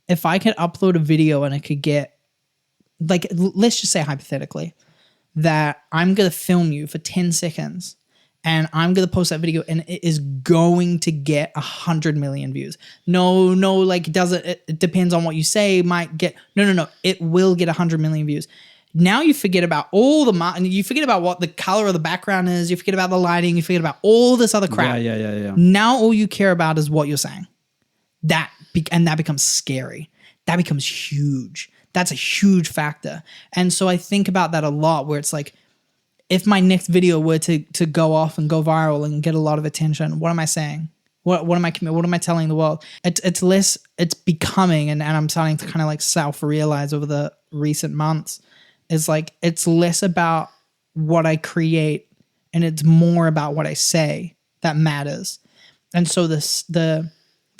Speaker 2: if I could upload a video and it could get, like, let's just say hypothetically that I'm gonna film you for 10 seconds. And I'm gonna post that video, and it is going to get 100 million views. No, like it depends on what you say. Might get no. It will get 100 million views. Now you forget about all you forget about what the color of the background is. You forget about the lighting. You forget about all this other crap.
Speaker 3: Yeah.
Speaker 2: Now all you care about is what you're saying. And that becomes scary. That becomes huge. That's a huge factor. And so I think about that a lot, where it's like, if my next video were to go off and go viral and get a lot of attention, what am I saying? What am I telling the world? It's becoming, and I'm starting to kind of like self-realize over the recent months, is like, it's less about what I create and it's more about what I say that matters. And so the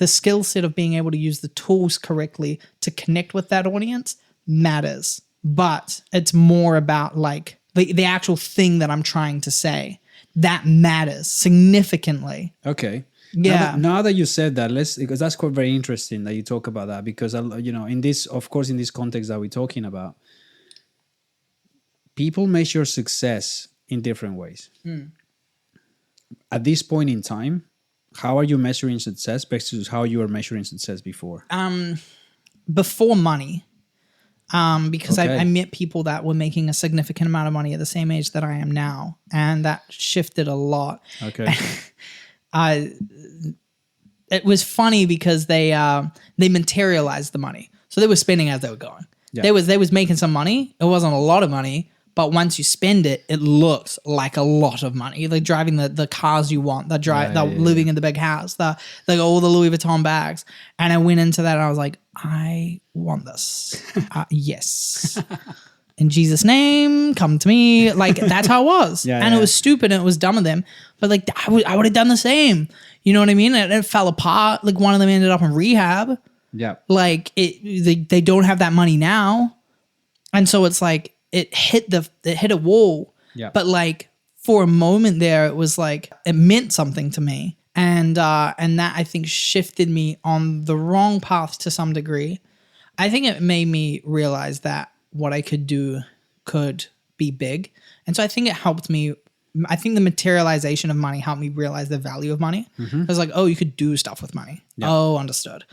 Speaker 2: skill set of being able to use the tools correctly to connect with that audience matters. But it's more about like, the actual thing that I'm trying to say, that matters significantly.
Speaker 3: Okay.
Speaker 2: Yeah.
Speaker 3: Now that you said that, because that's quite very interesting that you talk about that, because in this context that we're talking about, people measure success in different ways. At this point in time, how are you measuring success versus how you were measuring success before?
Speaker 2: Before money. Because
Speaker 3: Okay.
Speaker 2: I met people that were making a significant amount of money at the same age that I am now, and that shifted a lot.
Speaker 3: Okay.
Speaker 2: It was funny because they materialized the money, so they were spending as they were going.
Speaker 3: Yeah.
Speaker 2: They was making some money. It wasn't a lot of money, but once you spend it, it looks like a lot of money. They're driving the cars you want. They're living in the big house. They got all the Louis Vuitton bags. And I went into that and I was like, I want this. Yes. In Jesus' name, come to me. Like, that's how it was. It was stupid and it was dumb of them. But like, I would have done the same. You know what I mean? And it fell apart. Like, one of them ended up in rehab.
Speaker 3: Yeah.
Speaker 2: Like, they don't have that money now. And so it's like, it hit a wall.
Speaker 3: Yeah.
Speaker 2: But like, for a moment there, it was like, it meant something to me. And that, I think, shifted me on the wrong path to some degree. I think it made me realize that what I could do could be big. And so I think it helped me. I think the materialization of money helped me realize the value of money. It was like, oh, you could do stuff with money. Yeah. Oh, understood.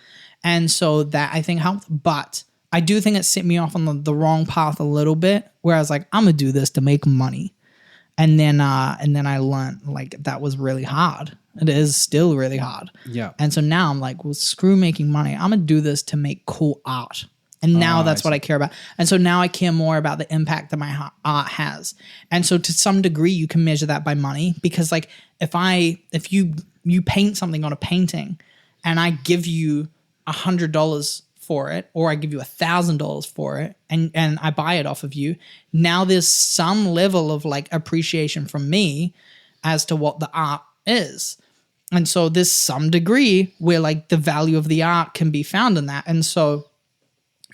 Speaker 2: And so that, I think, helped. But I do think it set me off on the wrong path a little bit, where I was like, I'm gonna do this to make money. And then I learned, like, that was really hard. It is still really hard.
Speaker 3: Yeah.
Speaker 2: And so now I'm like, well, screw making money. I'm gonna do this to make cool art. And now that's what I care about. And so now I care more about the impact that my art has. And so to some degree, you can measure that by money, because like, if you paint something on a painting and I give you $100 for it, or I give you $1,000 for it, and I buy it off of you, now there's some level of like appreciation from me as to what the art is. And so there's some degree where like the value of the art can be found in that. And so,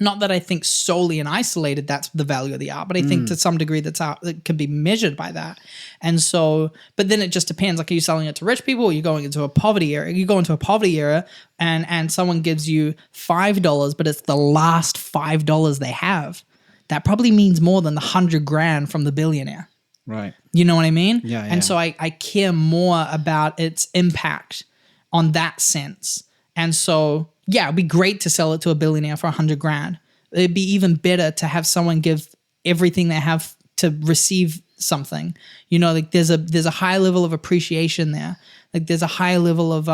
Speaker 2: not that I think solely and isolated that's the value of the art, but I think to some degree that's art that can be measured by that. And so, but then it just depends. Like, are you selling it to rich people, or are you going into a poverty area? You go into a poverty area and someone gives you $5, but it's the last $5 they have. That probably means more than the $100,000 from the billionaire.
Speaker 3: Right.
Speaker 2: You know what I mean?
Speaker 3: Yeah.
Speaker 2: And so I care more about its impact on that sense. And so, yeah, it'd be great to sell it to a billionaire for $100,000. It'd be even better to have someone give everything they have to receive something. You know, like there's a high level of appreciation there. Like there's a high level of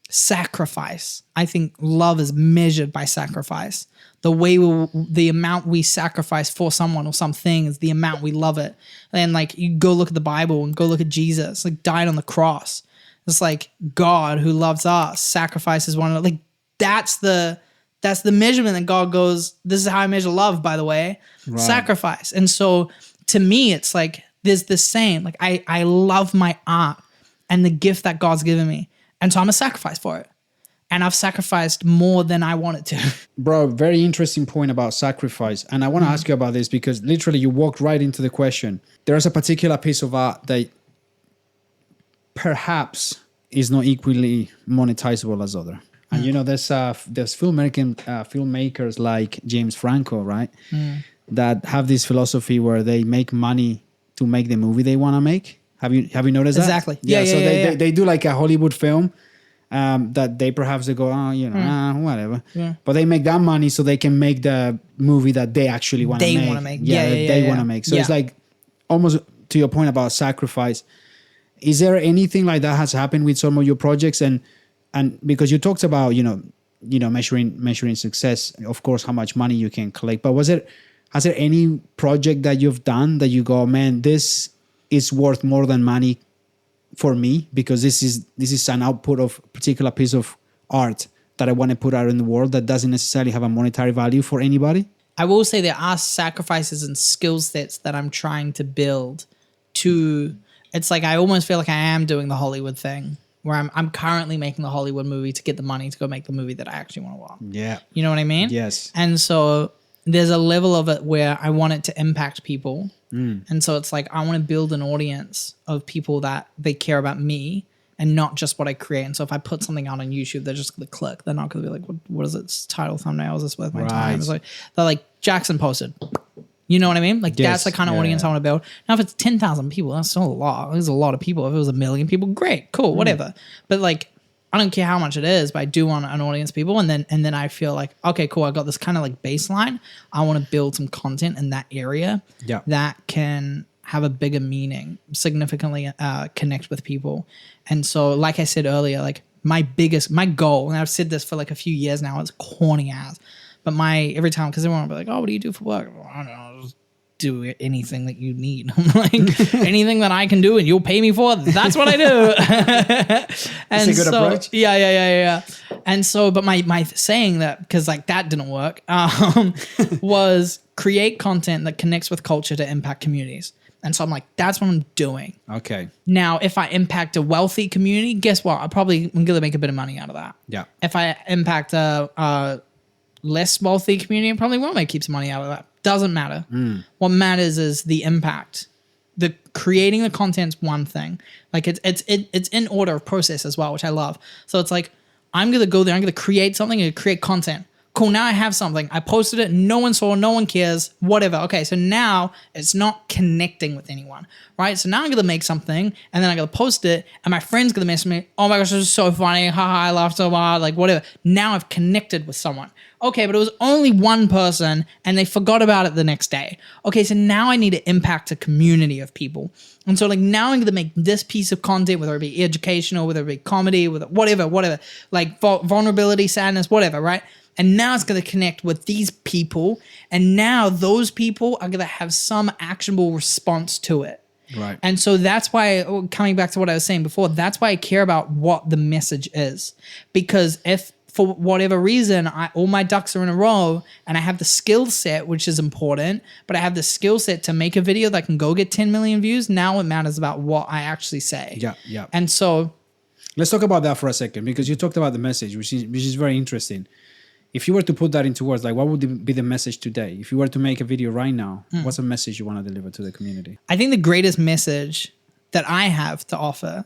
Speaker 2: sacrifice. I think love is measured by sacrifice. The amount we sacrifice for someone or something is the amount we love it. And like, you go look at the Bible and go look at Jesus, like, died on the cross. It's like God who loves us sacrifices one another. Like that's the measurement that God goes, this is how I measure love, by the way, sacrifice. And so to me, it's like, there's the same, like I love my art and the gift that God's given me. And so I'm a sacrifice for it. And I've sacrificed more than I wanted to.
Speaker 3: Bro, very interesting point about sacrifice. And I want to ask you about this because literally you walked right into the question. There's a particular piece of art that perhaps is not equally monetizable as other. And you know, there's filmmakers like James Franco, right? That have this philosophy where they make money to make the movie they want to make. Have you noticed that?
Speaker 2: Exactly.
Speaker 3: Yeah. So they do like a Hollywood film that they perhaps they go, whatever. Yeah. But they make that money so they can make the movie that they actually want to make.
Speaker 2: They want to make.
Speaker 3: They want to make. So it's like almost to your point about sacrifice. Is there anything like that has happened with some of your projects? And because you talked about, measuring success, of course, how much money you can collect. But has there any project that you've done that you go, man, this is worth more than money for me because this is an output of a particular piece of art that I want to put out in the world that doesn't necessarily have a monetary value for anybody?
Speaker 2: I will say there are sacrifices and skill sets that I'm trying to build to, it's like I almost feel like I am doing the Hollywood thing where I'm currently making the Hollywood movie to get the money to go make the movie that I actually want to watch.
Speaker 3: Yeah.
Speaker 2: You know what I mean?
Speaker 3: Yes.
Speaker 2: And so there's a level of it where I want it to impact people. And so it's like, I want to build an audience of people that they care about me and not just what I create. And so if I put something out on YouTube, they're just going to click. They're not going to be like, what is its title, thumbnail? Is this worth my time? It's like, they're like, Jackson posted. You know what I mean? Like that's the kind of audience I want to build. Now, if it's 10,000 people, that's still a lot. There's a lot of people. If it was 1 million people, great, cool, whatever. But like, I don't care how much it is, but I do want an audience of people. And then I feel like, okay, cool. I got this kind of like baseline. I want to build some content in that area that can have a bigger meaning, significantly connect with people. And so, like I said earlier, like my goal, and I've said this for like a few years now, it's corny ass, but every time, because everyone will be like, oh, what do you do for work? Well, I don't know, just do anything that you need. I'm like, anything that I can do and you'll pay me for, that's what I do. And
Speaker 3: that's a good approach.
Speaker 2: Yeah. And so, but my saying that, because like that didn't work, was create content that connects with culture to impact communities. And so I'm like, that's what I'm doing.
Speaker 3: Okay.
Speaker 2: Now, if I impact a wealthy community, guess what? I'm going to make a bit of money out of that.
Speaker 3: Yeah.
Speaker 2: If I impact a less wealthy community, I probably won't make heaps of money out of that. Doesn't matter. What matters is the impact. The creating the content's one thing. Like it's in order of process as well, which I love. So it's like, I'm going to go there, I'm going to create something and create content. Cool, now I have something. I posted it, no one saw, no one cares, whatever. Okay, so now it's not connecting with anyone, right? So now I'm going to make something, and then I'm going to post it, and my friend's going to message me, oh my gosh, this is so funny, haha, I laughed so hard, like whatever. Now I've connected with someone. Okay, but it was only one person, and they forgot about it the next day. Okay, so now I need to impact a community of people. And so like now I'm going to make this piece of content, whether it be educational, whether it be comedy, whatever, like vulnerability, sadness, whatever, right? And now it's going to connect with these people. And now those people are going to have some actionable response to it.
Speaker 3: Right.
Speaker 2: And so that's why, coming back to what I was saying before, that's why I care about what the message is. Because if for whatever reason, all my ducks are in a row and I have the skill set, which is important, but I have the skill set to make a video that can go get 10 million views, now it matters about what I actually say.
Speaker 3: Yeah.
Speaker 2: And so
Speaker 3: let's talk about that for a second, because you talked about the message, which is very interesting. If you were to put that into words, like what would be the message today? If you were to make a video right now, what's a message you want to deliver to the community?
Speaker 2: I think the greatest message that I have to offer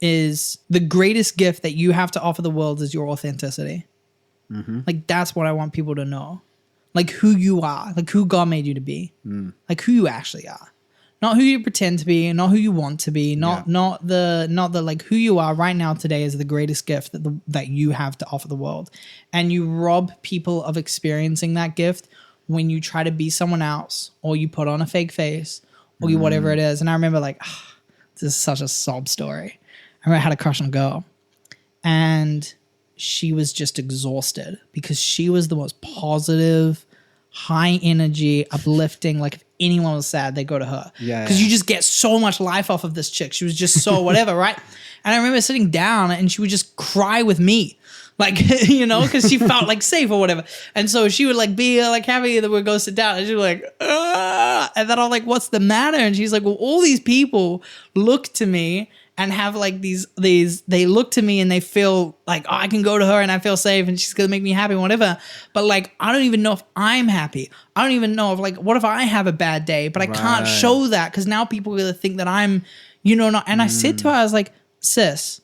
Speaker 2: is the greatest gift that you have to offer the world is your authenticity. Like that's what I want people to know. Like who you are, like who God made you to be, like who you actually are. Not who you pretend to be, not who you want to be, not the like who you are right now today is the greatest gift that you have to offer the world. And you rob people of experiencing that gift when you try to be someone else, or you put on a fake face, or you whatever it is. And I remember like, this is such a sob story. I remember I had a crush on a girl, and she was just exhausted because she was the most positive, high energy, uplifting. Like if anyone was sad, they go to her.
Speaker 3: Yeah,
Speaker 2: Because
Speaker 3: yeah.
Speaker 2: you just get so much life off of this chick. She was just so whatever, right? And I remember sitting down and she would just cry with me. Like, you know, because she felt like safe or whatever. And so she would like be like happy that we'd go sit down. And she was like, "Ugh." And then I'm like, what's the matter? And she's like, well, all these people look to me and have like these, they look to me and they feel like, oh, I can go to her and I feel safe and she's going to make me happy, whatever. But like, I don't even know if I'm happy. I don't even know if like, what if I have a bad day, but I can't show that because now people will think that I'm, you know, not. And I said to her, I was like, sis,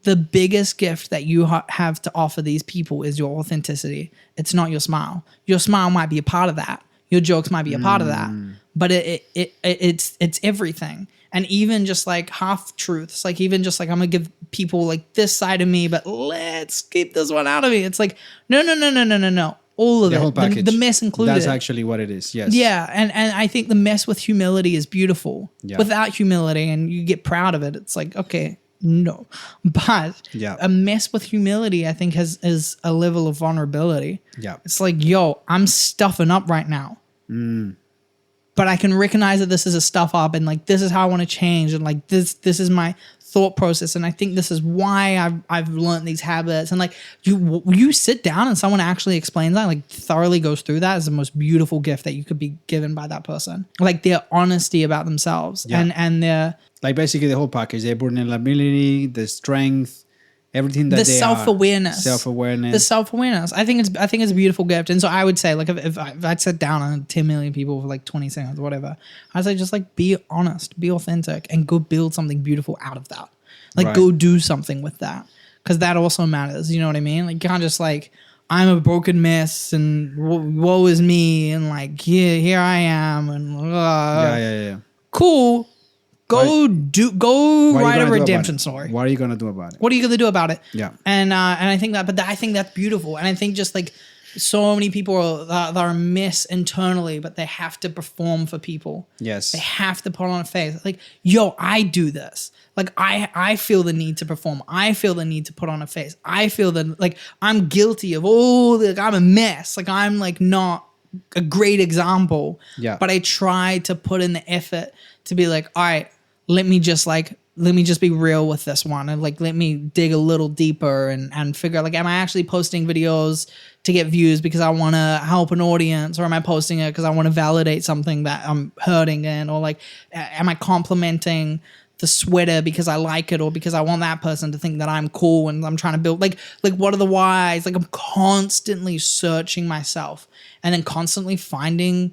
Speaker 2: the biggest gift that you have to offer these people is your authenticity. It's not your smile. Your smile might be a part of that. Your jokes might be a part of that, but it's everything. And even just like half truths, like even just like I'm gonna give people like this side of me, but let's keep this one out of me. It's like no. All of
Speaker 3: The whole package.
Speaker 2: The mess included.
Speaker 3: That's actually what it is. Yes.
Speaker 2: Yeah, and I think the mess with humility is beautiful.
Speaker 3: Yeah.
Speaker 2: Without humility, and you get proud of it, it's like okay. No, but a mess with humility, I think, is a level of vulnerability.
Speaker 3: Yeah,
Speaker 2: it's like, yo, I'm stuffing up right now, but I can recognize that this is a stuff up, and like this is how I want to change, and like this is my thought process, and I think this is why I've learned these habits, and like you sit down and someone actually explains that, like thoroughly goes through that, is the most beautiful gift that you could be given by that person. Like their honesty about themselves, and their
Speaker 3: like basically the whole package, the vulnerability, the strength, everything that
Speaker 2: the
Speaker 3: they
Speaker 2: self-awareness.
Speaker 3: The
Speaker 2: self-awareness. I think it's a beautiful gift. And so I would say, like, if I'd sit down on 10 million people for like 20 seconds or whatever, I'd say just like be honest, be authentic, and go build something beautiful out of that. Like go do something with that. Because that also matters. You know what I mean? Like you can't just like, I'm a broken mess and woe is me and like here I am and
Speaker 3: yeah.
Speaker 2: Cool. Go write a redemption story.
Speaker 3: What are you gonna do about it?
Speaker 2: What are you gonna do about it?
Speaker 3: Yeah.
Speaker 2: And I think I think that's beautiful. And I think just like so many people that are a mess internally, but they have to perform for people.
Speaker 3: Yes.
Speaker 2: They have to put on a face. Like, yo, I do this. Like I feel the need to perform. I feel the need to put on a face. I feel that like I'm guilty of like I'm a mess. Like I'm like not a great example.
Speaker 3: Yeah.
Speaker 2: But I try to put in the effort to be like, all right, let me just be real with this one, and like let me dig a little deeper and figure out like, am I actually posting videos to get views because I want to help an audience, or am I posting it because I want to validate something that I'm hurting in, or like am I complimenting the sweater because I like it, or because I want that person to think that I'm cool and I'm trying to build like what are the whys? Like I'm constantly searching myself and then constantly finding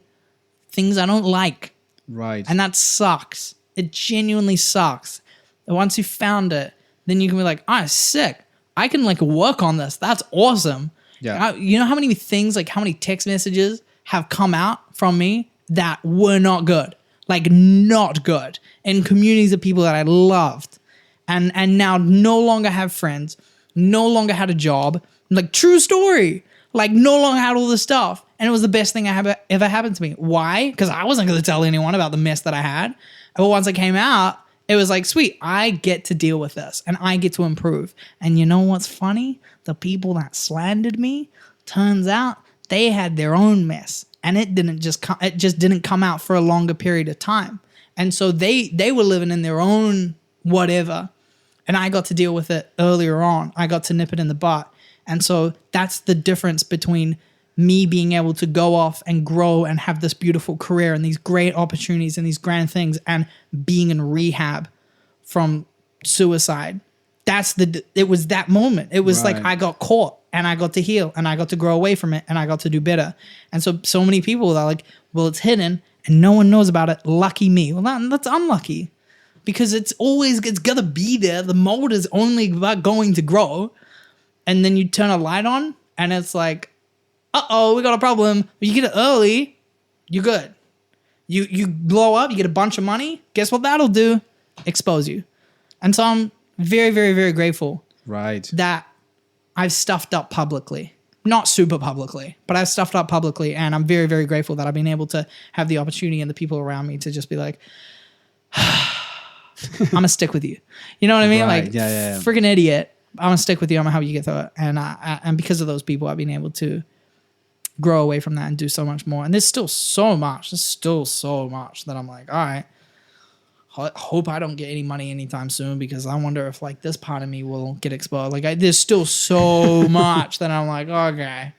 Speaker 2: things I don't like.
Speaker 3: Right.
Speaker 2: And that sucks. It genuinely sucks. And once you found it, then you can be like, sick. I can like work on this. That's awesome.
Speaker 3: Yeah.
Speaker 2: You know how many things, like how many text messages have come out from me that were not good? Like not good. In communities of people that I loved. And now no longer have friends, no longer had a job. Like true story. Like no longer had all this stuff. And it was the best thing that ever happened to me. Why? Because I wasn't going to tell anyone about the mess that I had. But once I came out, it was like, sweet, I get to deal with this and I get to improve. And you know what's funny? The people that slandered me, turns out they had their own mess. And it just didn't come out for a longer period of time. And so they were living in their own whatever. And I got to deal with it earlier on. I got to nip it in the butt. And so that's the difference between me being able to go off and grow and have this beautiful career and these great opportunities and these grand things, and being in rehab from suicide. It was that moment. It was like I got caught and I got to heal and I got to grow away from it and I got to do better. And so many people are like, well, it's hidden and no one knows about it. Lucky me. Well, that's unlucky, because it's gonna be there. The mold is only going to grow. And then you turn a light on and it's like, we got a problem. You get it early, you're good. You blow up, you get a bunch of money. Guess what that'll do? Expose you. And so I'm very, very, very grateful that I've stuffed up publicly. Not super publicly, but I've stuffed up publicly. And I'm very, very grateful that I've been able to have the opportunity and the people around me to just be like, I'm going to stick with you. You know what I mean?
Speaker 3: Right.
Speaker 2: Like,
Speaker 3: Yeah.
Speaker 2: freaking idiot. I'm going to stick with you. I'm going to help you get through it. And because of those people, I've been able to grow away from that and do so much more. And there's still so much. There's still so much that I'm like, all right. Hope I don't get any money anytime soon, because I wonder if like this part of me will get exposed. Like there's still so much that I'm like, okay,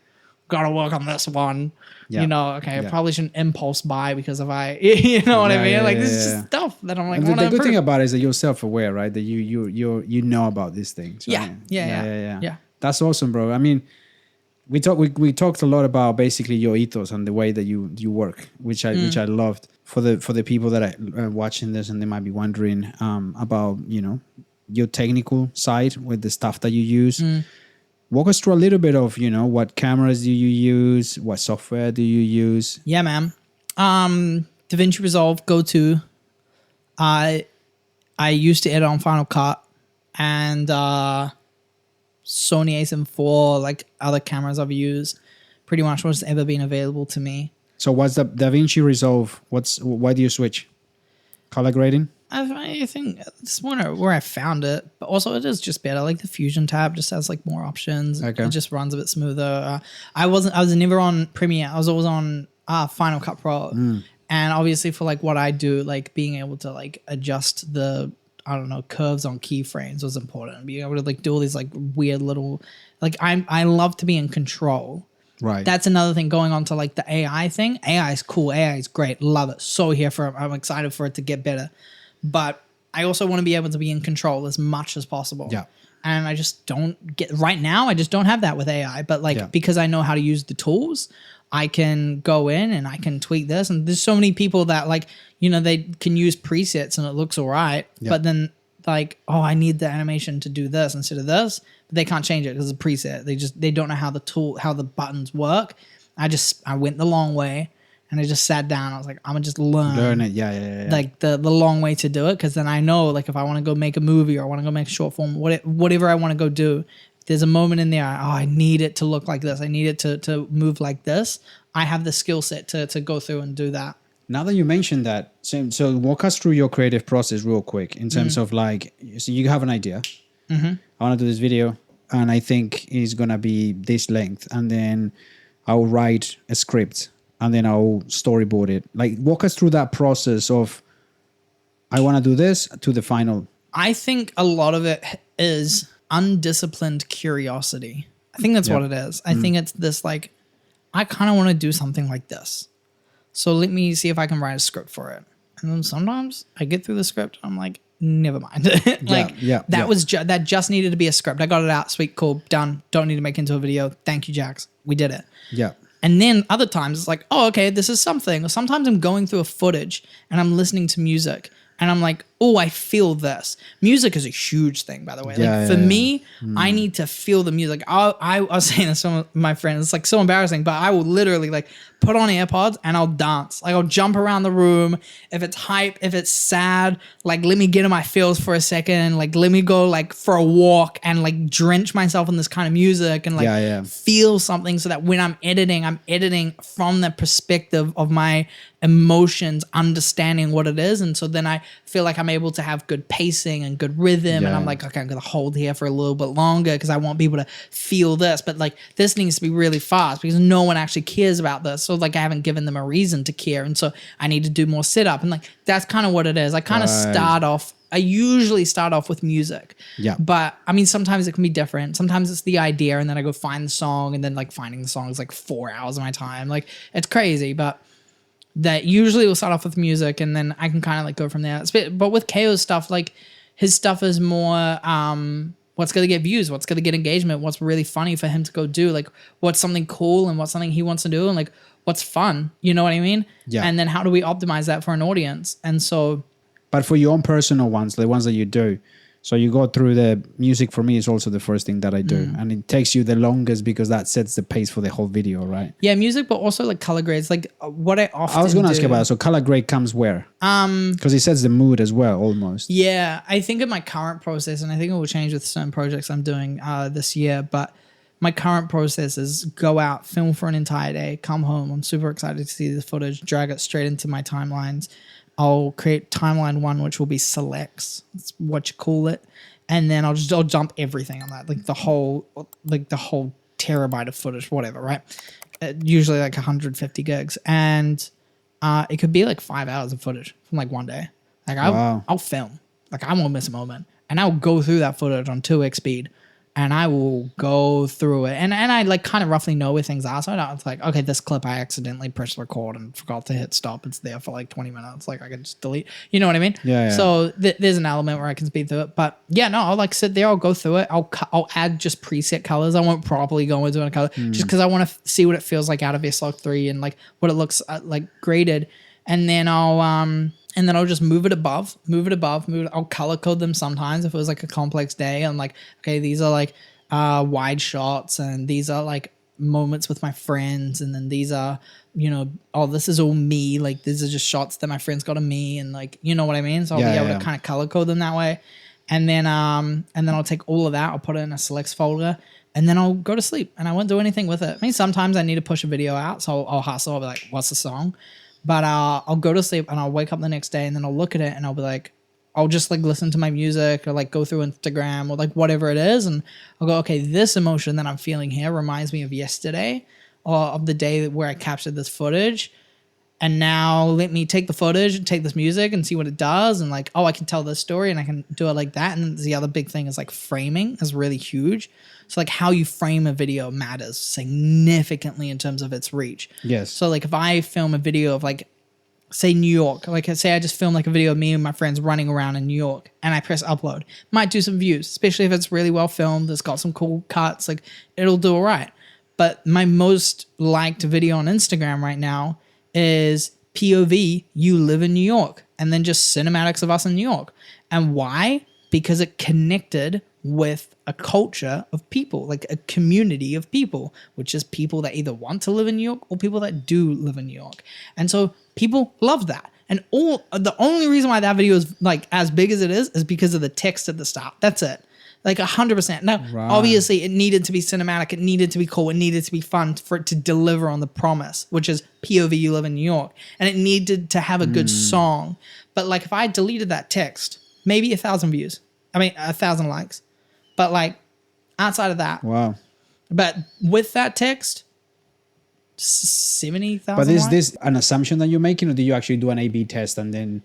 Speaker 2: gotta work on this one.
Speaker 3: Yeah.
Speaker 2: You know, okay,
Speaker 3: Yeah.
Speaker 2: I probably shouldn't impulse buy because if I, you know what I mean? Like this is just stuff that I'm like,
Speaker 3: And the good thing about it is that you're self-aware, right? That you know about these things. Right?
Speaker 2: Yeah.
Speaker 3: That's awesome, bro. I mean, we talked a lot about basically your ethos and the way that you work, which I loved. For the people that are watching this and they might be wondering about, you know, your technical side with the stuff that you use. Walk us through a little bit of, you know, what cameras do you use, what software do you use?
Speaker 2: Yeah, man. DaVinci Resolve, go-to. I used to edit on Final Cut, and Sony a7 IV, like other cameras I've used, pretty much what's ever been available to me.
Speaker 3: So what's the DaVinci Resolve? Why do you switch? Color grading?
Speaker 2: I think it's where I found it, but also it is just better. Like the Fusion tab just has like more options.
Speaker 3: Okay.
Speaker 2: It just runs a bit smoother. I was never on Premiere. I was always on Final Cut Pro. And obviously for like what I do, like being able to like adjust the, I don't know, curves on keyframes was important. Being able to like do all these like weird little, like I love to be in control.
Speaker 3: Right.
Speaker 2: That's another thing going on to like the AI thing. AI is cool. AI is great. Love it. So here for it. I'm excited for it to get better. But I also want to be able to be in control as much as possible.
Speaker 3: Yeah.
Speaker 2: And I just don't get, right now, I just don't have that with AI. But like, because I know how to use the tools, I can go in and I can tweak this. And there's so many people that like, you know, they can use presets and it looks all right.
Speaker 3: Yeah.
Speaker 2: But then like, oh, I need the animation to do this instead of this. But they can't change it because it's a preset. They don't know how the buttons work. I went the long way and I just sat down. I was like, I'm gonna just learn
Speaker 3: it. Yeah.
Speaker 2: like the long way to do it. Cause then I know like if I want to go make a movie or I want to go make a short form, whatever I want to go do, if there's a moment in there, I need it to look like this. I need it to move like this. I have the skill set to go through and do that.
Speaker 3: Now that you mentioned that, so walk us through your creative process real quick in terms of like, so you have an idea. I want to do this video and I think it's going to be this length, and then I'll write a script and then I'll storyboard it. Like walk us through that process of I want to do this to the final.
Speaker 2: I think a lot of it is undisciplined curiosity. I think that's what it is. I think it's this like, I kind of want to do something like this. So let me see if I can write a script for it. And then sometimes I get through the script. I'm like, never mind. That just needed to be a script. I got it out. Sweet, cool, done. Don't need to make it into a video. Thank you, Jax. We did it.
Speaker 3: Yeah.
Speaker 2: And then other times it's like, oh, okay, this is something. Or sometimes I'm going through a footage and I'm listening to music and I'm like, oh, I feel this. Music is a huge thing, by the way. For me, I need to feel the music. I was saying this to some of my friends. It's like so embarrassing, but I will literally like put on AirPods and I'll dance. Like I'll jump around the room. If it's hype, if it's sad, like let me get in my feels for a second. Like let me go like for a walk and like drench myself in this kind of music and like feel something, so that when I'm editing from the perspective of my emotions, understanding what it is. And so then I feel like I'm able to have good pacing and good rhythm. And I'm like, okay, I'm going to hold here for a little bit longer because I want people to feel this. But like this needs to be really fast because no one actually cares about this. So like I haven't given them a reason to care. And so I need to do more setup. And like that's kind of what it is. I kind of I usually start off with music. Yeah. But I mean, sometimes it can be different. Sometimes it's the idea and then I go find the song, and then like finding the song is like 4 hours of my time. Like it's crazy, but that usually will start off with music and then I can kind of like go from there. But with KO's stuff, like his stuff is more what's going to get views, what's going to get engagement, what's really funny for him to go do, like what's something cool and what's something he wants to do and like what's fun, you know what I mean? Yeah. And then how do we optimize that for an audience? And so...
Speaker 3: But for your own personal ones, the ones that you do, so you go through the music. For me is also the first thing that I do. And it takes you the longest because that sets the pace for the whole video, right?
Speaker 2: Yeah, music, but also like color grades. Like what I often
Speaker 3: I was going to ask you about that. So color grade comes where? Because it sets the mood as well, almost.
Speaker 2: Yeah, I think in my current process, and I think it will change with certain projects I'm doing this year, but my current process is go out, film for an entire day, come home. I'm super excited to see the footage, drag it straight into my timelines. I'll create timeline 1, which will be selects. That's what you call it. And then I'll dump everything on that, like the whole terabyte of footage, whatever, right? usually like 150 gigs, and it could be like 5 hours of footage from like one day. Like I'll film, like I won't miss a moment, and I'll go through that footage on 2x speed, and I will go through it, and I like kind of roughly know where things are. So it's like, okay, this clip I accidentally pressed record and forgot to hit stop. It's there for like 20 minutes. Like I can just delete. You know what I mean?
Speaker 3: Yeah.
Speaker 2: So there's an element where I can speed through it. But yeah, no, I'll like sit there. I'll go through it. I'll add just preset colors. I won't properly go into a color just because I want to see what it feels like out of S-Log 3 and like what it looks like graded. And then I'll just move it above. I'll color code them sometimes if it was like a complex day. I'm like, okay, these are like wide shots, and these are like moments with my friends, and then these are, you know, this is all me. Like these are just shots that my friends got of me, and like, you know what I mean? So I'll be able to kind of color code them that way. And then I'll take all of that, I'll put it in a selects folder, and then I'll go to sleep, and I won't do anything with it. I mean, sometimes I need to push a video out, so I'll hustle. I'll be like, what's the song? But I'll go to sleep, and I'll wake up the next day, and then I'll look at it, and I'll be like, I'll just like listen to my music or like go through Instagram or like whatever it is, and I'll go, okay, this emotion that I'm feeling here reminds me of yesterday or of the day where I captured this footage. And now let me take the footage and take this music and see what it does. And like, oh, I can tell this story and I can do it like that. And the other big thing is like framing is really huge. So like how you frame a video matters significantly in terms of its reach.
Speaker 3: Yes.
Speaker 2: So like if I film a video of like, say New York, like say I just filmed like a video of me and my friends running around in New York and I press upload, might do some views, especially if it's really well filmed. It's got some cool cuts, like it'll do all right. But my most liked video on Instagram right now is POV, you live in New York, and then just cinematics of us in New York. And why? Because it connected with a culture of people, like a community of people, which is people that either want to live in New York or people that do live in New York. And so people love that. And the only reason why that video is like as big as it is because of the text at the start. That's it. Like 100%. Now, obviously it needed to be cinematic. It needed to be cool. It needed to be fun for it to deliver on the promise, which is POV, you live in New York. And it needed to have a good song. But like if I deleted that text, maybe 1,000 views. I mean, 1,000 likes. But like outside of that.
Speaker 3: Wow.
Speaker 2: But with that text, 70,000
Speaker 3: But is
Speaker 2: likes?
Speaker 3: this an assumption that you're making, or do you actually do an A/B test and then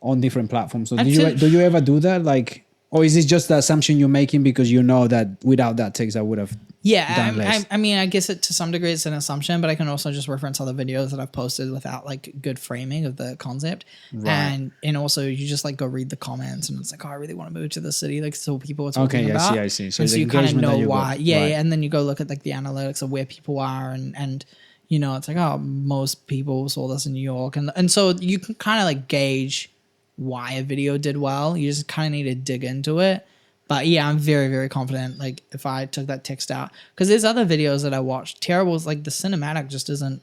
Speaker 3: on different platforms? So do you ever do that? Like, or is this just the assumption you're making because you know that without that text I would have done less?
Speaker 2: I mean, I guess to some degree it's an assumption, but I can also just reference other videos that I've posted without like good framing of the concept. Right. And also you just like go read the comments and it's like, oh, I really want to move to the city. Like so people are talking about.
Speaker 3: I see.
Speaker 2: So you kind of know why. Yeah. And then you go look at like the analytics of where people are and you know, it's like, oh, most people saw this in New York. And so you can kind of like gauge why a video did well. You just kind of need to dig into it. But yeah, I'm very, very confident. Like if I took that text out, because there's other videos that I watched. Terrible is like the cinematic just isn't,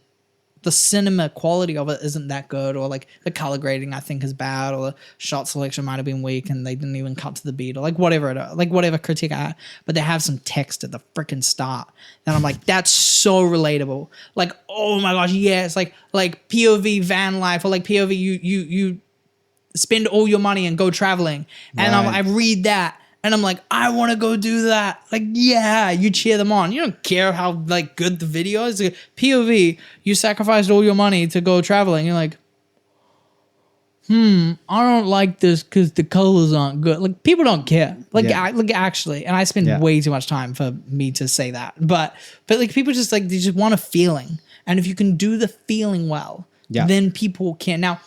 Speaker 2: the cinema quality of it isn't that good, or like the color grading I think is bad, or the shot selection might have been weak and they didn't even cut to the beat, or like whatever critique I had. But they have some text at the freaking start, and I'm like, that's so relatable. Like, oh my gosh, yeah, it's like POV van life, or like POV you spend all your money and go traveling. And I read that and I'm like, I want to go do that. Like, yeah, you cheer them on. You don't care how like good the video is. Like, POV, you sacrificed all your money to go traveling. You're like, I don't like this because the colors aren't good. Like people don't care. Like, actually, and I spend way too much time for me to say that. But like people just like, they just want a feeling. And if you can do the feeling well, then people can. Now,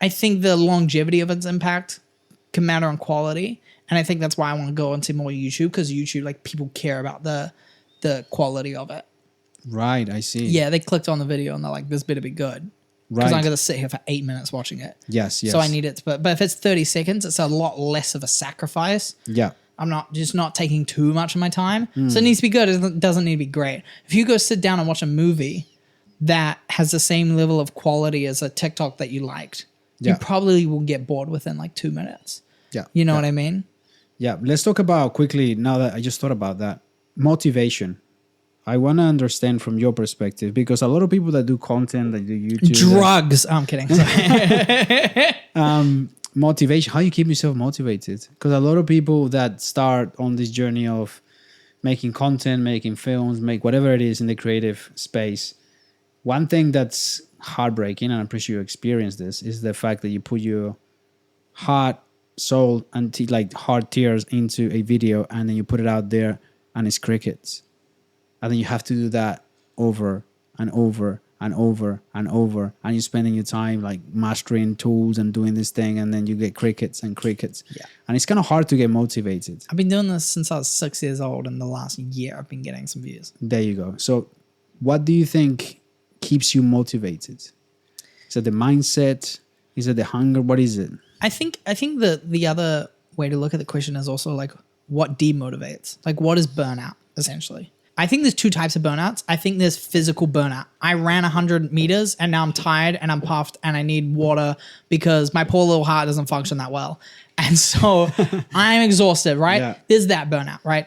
Speaker 2: I think the longevity of its impact can matter on quality. And I think that's why I want to go into more YouTube, because YouTube, like people care about the quality of it.
Speaker 3: Right, I see.
Speaker 2: Yeah, they clicked on the video and they're like, this better be good. Because I'm going to sit here for 8 minutes watching it. Yes. So I need it to, but if it's 30 seconds, it's a lot less of a sacrifice. Yeah. I'm not taking too much of my time. So it needs to be good. It doesn't need to be great. If you go sit down and watch a movie that has the same level of quality as a TikTok that you liked, you probably will get bored within like 2 minutes. Yeah. You know what I mean?
Speaker 3: Yeah. Let's talk about quickly, now that I just thought about that, motivation. I want to understand from your perspective, because a lot of people that do content, that do YouTube.
Speaker 2: Drugs. I'm kidding.
Speaker 3: Motivation. How you keep yourself motivated? Because a lot of people that start on this journey of making content, making films, make whatever it is in the creative space, one thing that's heartbreaking, and I'm pretty sure you experienced this, is the fact that you put your heart, soul, and like hard tears into a video, and then you put it out there, and it's crickets, and then you have to do that over and over and over and over, and you're spending your time like mastering tools and doing this thing, and then you get crickets and crickets.
Speaker 2: Yeah.
Speaker 3: And it's kind of hard to get motivated.
Speaker 2: I've been doing this since I was 6 years old, and the last year I've been getting some views.
Speaker 3: There you go. So what do you think keeps you motivated? Is it the mindset? Is it the hunger? What is it?
Speaker 2: I think the other way to look at the question is also like what demotivates. Like what is burnout essentially? I think there's two types of burnouts. I think there's physical burnout. I ran 100 meters and now I'm tired and I'm puffed and I need water because my poor little heart doesn't function that well. And so I'm exhausted, right?
Speaker 3: Yeah.
Speaker 2: There's that burnout, right?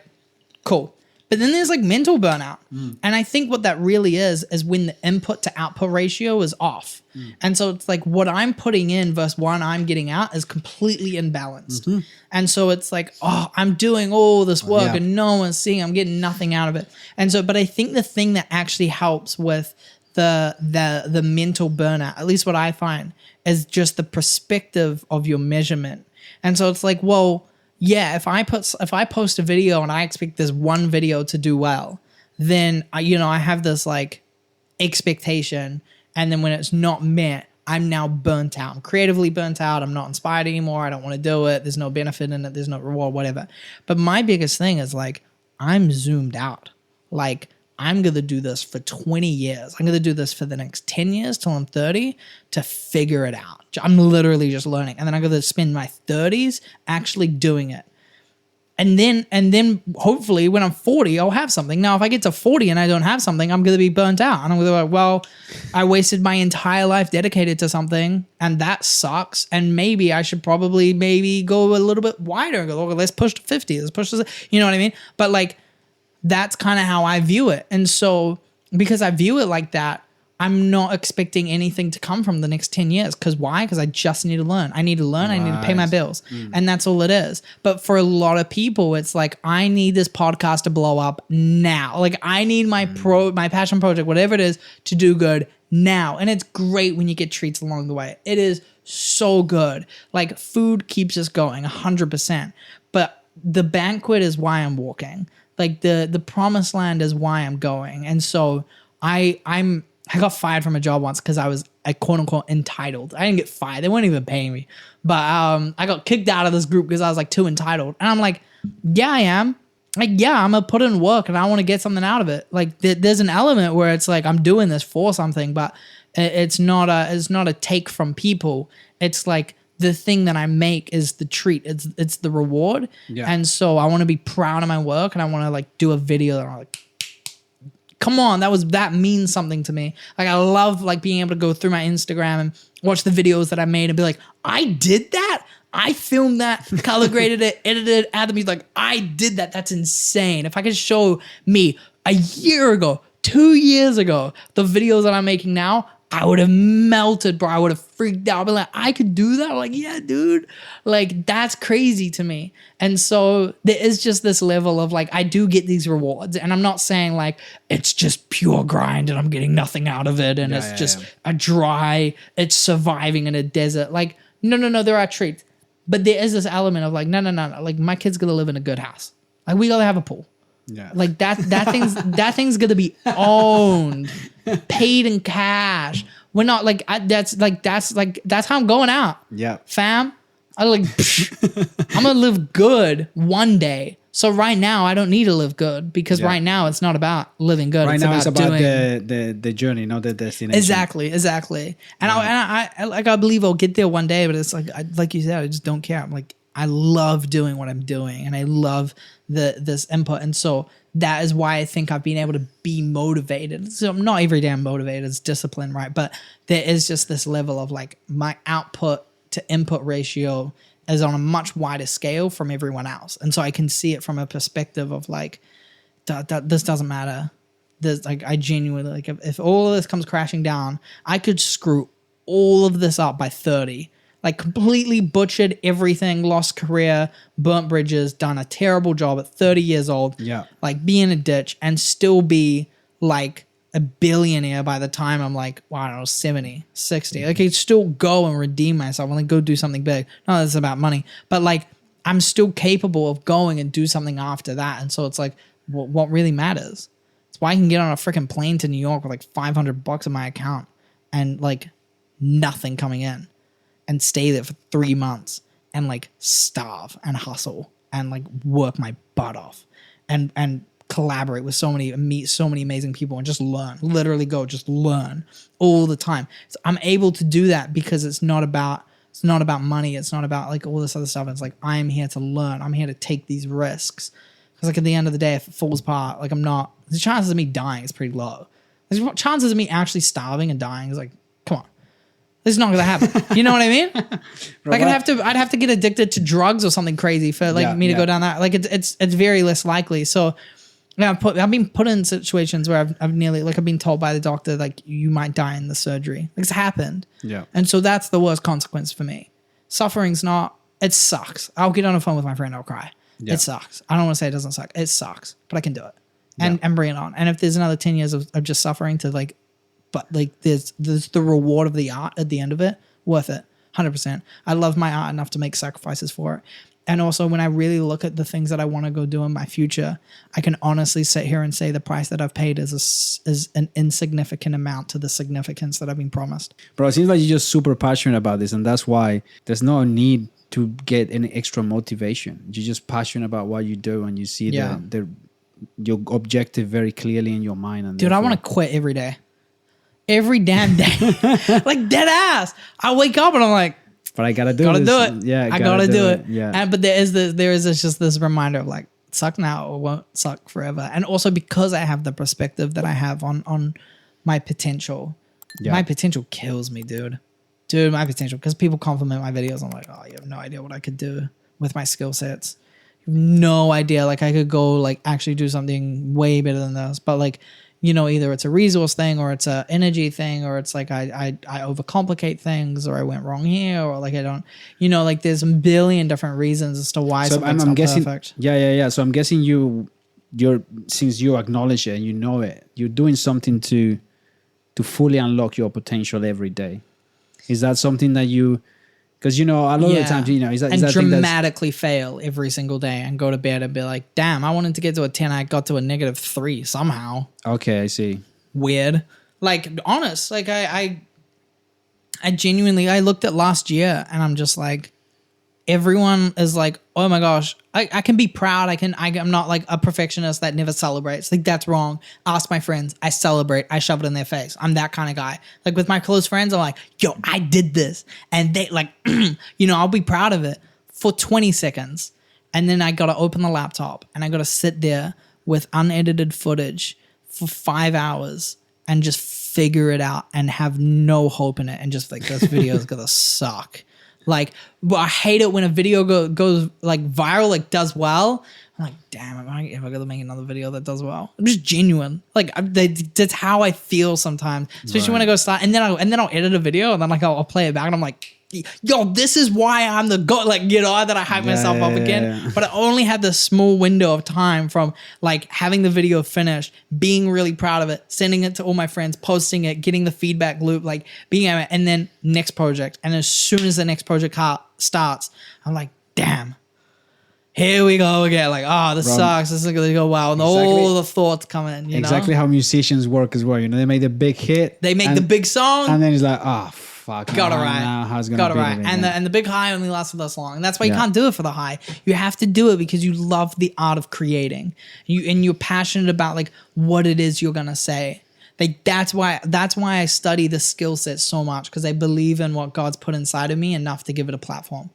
Speaker 2: Cool. But then there's like mental burnout. And I think what that really is when the input to output ratio is off. And so it's like what I'm putting in versus what I'm getting out is completely imbalanced. And so it's like, oh, I'm doing all this work and no one's seeing, I'm getting nothing out of it. And so, but I think the thing that actually helps with the mental burnout, at least what I find, is just the perspective of your measurement. And so it's like, well, yeah, if I post a video and I expect this one video to do well, then I have this like expectation, and then when it's not met, I'm now burnt out. I'm creatively burnt out. I'm not inspired anymore. I don't want to do it. There's no benefit in it. There's no reward, whatever. But my biggest thing is like I'm zoomed out. Like I'm going to do this for 20 years. I'm going to do this for the next 10 years till I'm 30 to figure it out. I'm literally just learning. And then I'm going to spend my 30s actually doing it. And then hopefully when I'm 40, I'll have something. Now, if I get to 40 and I don't have something, I'm going to be burnt out. And I'm going to be like, well, I wasted my entire life dedicated to something and that sucks. And maybe I should probably go a little bit wider and go, okay, let's push to 50. Let's push to, you know what I mean? But like, that's kind of how I view it. And so because I view it like that, I'm not expecting anything to come from the next 10 years. Because why? Because I just need to learn. I need to learn. Right. I need to pay my bills. And that's all it is. But for a lot of people, it's like, I need this podcast to blow up now. Like I need my passion project, whatever it is, to do good now. And it's great when you get treats along the way. It is so good. Like food keeps us going 100%. But the banquet is why I'm walking. Like the promised land is why I'm going. And so I got fired from a job once because I was a quote unquote entitled. I didn't get fired. They weren't even paying me. But I got kicked out of this group because I was like too entitled. And I'm like, yeah, I am. Like, yeah, I'm going to put in work and I want to get something out of it. Like there's an element where it's like I'm doing this for something, but it's not a take from people. It's like the thing that I make is the treat. It's the reward. Yeah. And so I want to be proud of my work and I want to like do a video that I'm like, come on, that means something to me. Like I love like being able to go through my Instagram and watch the videos that I made and be like, I did that. I filmed that, color graded it, edited it, added me like, I did that. That's insane. If I could show me a year ago, 2 years ago, the videos that I'm making now, I would have melted, bro. I would have freaked out. I'd be like, I could do that? I'm like, yeah, dude. Like, that's crazy to me. And so there is just this level of like, I do get these rewards. And I'm not saying like, it's just pure grind and I'm getting nothing out of it. And a dry, it's surviving in a desert. Like, no, there are treats. But there is this element of like, no. Like, my kid's going to live in a good house. Like, we got to have a pool. Yeah. Like that thing's gonna be owned, paid in cash. We're not like that's how I'm going out. Yeah, fam. I'm gonna live good one day. So right now I don't need to live good because right now it's not about living good.
Speaker 3: Right now it's about the journey, not the destination.
Speaker 2: Exactly. And I believe I'll get there one day, but it's like you said, I just don't care. I'm like, I love doing what I'm doing and I love this input. And so that is why I think I've been able to be motivated. So I'm not every day I'm motivated, it's discipline, right? But there is just this level of like my output to input ratio is on a much wider scale from everyone else. And so I can see it from a perspective of like, this doesn't matter. There's like, I genuinely, like if all of this comes crashing down, I could screw all of this up by 30. like completely butchered everything, lost career, burnt bridges, done a terrible job at 30 years old, like be in a ditch and still be like a billionaire by the time I'm like, well, I don't know, 70, 60. Like I could still go and redeem myself and like go do something big. Not that it's about money, but like I'm still capable of going and do something after that. And so it's like, what really matters? It's why I can get on a freaking plane to New York with like $500 in my account and like nothing coming in and stay there for 3 months and like starve and hustle and like work my butt off and collaborate with meet so many amazing people and just learn, literally go just learn all the time. So I'm able to do that because it's not about money. It's not about like all this other stuff. It's like, I'm here to learn. I'm here to take these risks. Because like at the end of the day, if it falls apart, like the chances of me dying is pretty low. The chances of me actually starving and dying is like, come on. This is not gonna happen. You know what I mean? Like I'd have to get addicted to drugs or something crazy for like me to go down that. Like it's very less likely. So yeah, I've been put in situations where I've nearly like I've been told by the doctor like you might die in the surgery. Like it's happened. Yeah. And so that's the worst consequence for me. Suffering's not. It sucks. I'll get on the phone with my friend. I'll cry. Yeah. It sucks. I don't want to say it doesn't suck. It sucks, but I can do it and bring it on. And if there's another 10 years of just suffering to like, but like there's the reward of the art at the end of it, worth it, 100%. I love my art enough to make sacrifices for it. And also when I really look at the things that I want to go do in my future, I can honestly sit here and say the price that I've paid is an insignificant amount to the significance that I've been promised.
Speaker 3: Bro, it seems like you're just super passionate about this, and that's why there's no need to get any extra motivation. You're just passionate about what you do, and you see your objective very clearly in your mind. And
Speaker 2: dude, I want to quit every day. Every damn day. Like dead ass. I wake up and I'm like,
Speaker 3: but I gotta do
Speaker 2: it.
Speaker 3: Yeah,
Speaker 2: I gotta do it.
Speaker 3: Yeah.
Speaker 2: But there is just this reminder of like, suck now or won't suck forever. And also because I have the perspective that I have on my potential. Yeah. My potential kills me, dude. My potential. Because people compliment my videos. I'm like, oh, you have no idea what I could do with my skill sets. You have no idea. Like I could go like actually do something way better than this. But like, you know, either it's a resource thing or it's a energy thing or it's like I overcomplicate things or I went wrong here or like I don't, you know, like there's a billion different reasons as to why something's not perfect.
Speaker 3: Yeah. So I'm guessing you're since you acknowledge it and you know it, you're doing something to fully unlock your potential every day. Is that something that you... Because, you know, a lot of the times, you know, is that
Speaker 2: dramatically fail every single day and go to bed and be like, damn, I wanted to get to a 10. I got to a -3 somehow.
Speaker 3: Okay, I see.
Speaker 2: Weird. Like, honest. Like, I genuinely, I looked at last year and I'm just like, everyone is like, oh my gosh, I can be proud. I'm not like a perfectionist that never celebrates. Like that's wrong. Ask my friends. I celebrate. I shove it in their face. I'm that kind of guy. Like with my close friends, I'm like, yo, I did this. And they like, you know, I'll be proud of it for 20 seconds. And then I got to open the laptop and I got to sit there with unedited footage for 5 hours and just figure it out and have no hope in it. And just like, this video is going to suck. Like, but I hate it when a video goes like viral, like does well. I'm like, damn, am I ever gonna make another video that does well? I'm just genuine. Like that's how I feel sometimes, especially when I go start and then I'll edit a video and then like I'll play it back and I'm like, yo, this is why I'm the god. Like, you know, that I hype myself up again. Yeah. But I only had this small window of time from like having the video finished, being really proud of it, sending it to all my friends, posting it, getting the feedback loop, like being at it, and then next project. And as soon as the next project starts, I'm like, damn, here we go again. Like, oh, this sucks. This is going to go well. And all the thoughts come in, you
Speaker 3: know? How musicians work as well. You know, they make the big hit.
Speaker 2: They make the big song.
Speaker 3: And then it's like, oh, fuck.
Speaker 2: Got it right.
Speaker 3: Now, how's it gonna be right.
Speaker 2: And the big high only lasts for this long. And that's why you can't do it for the high. You have to do it because you love the art of creating. And you're passionate about like what it is you're gonna say. Like that's why I study the skill set so much, because I believe in what God's put inside of me enough to give it a platform.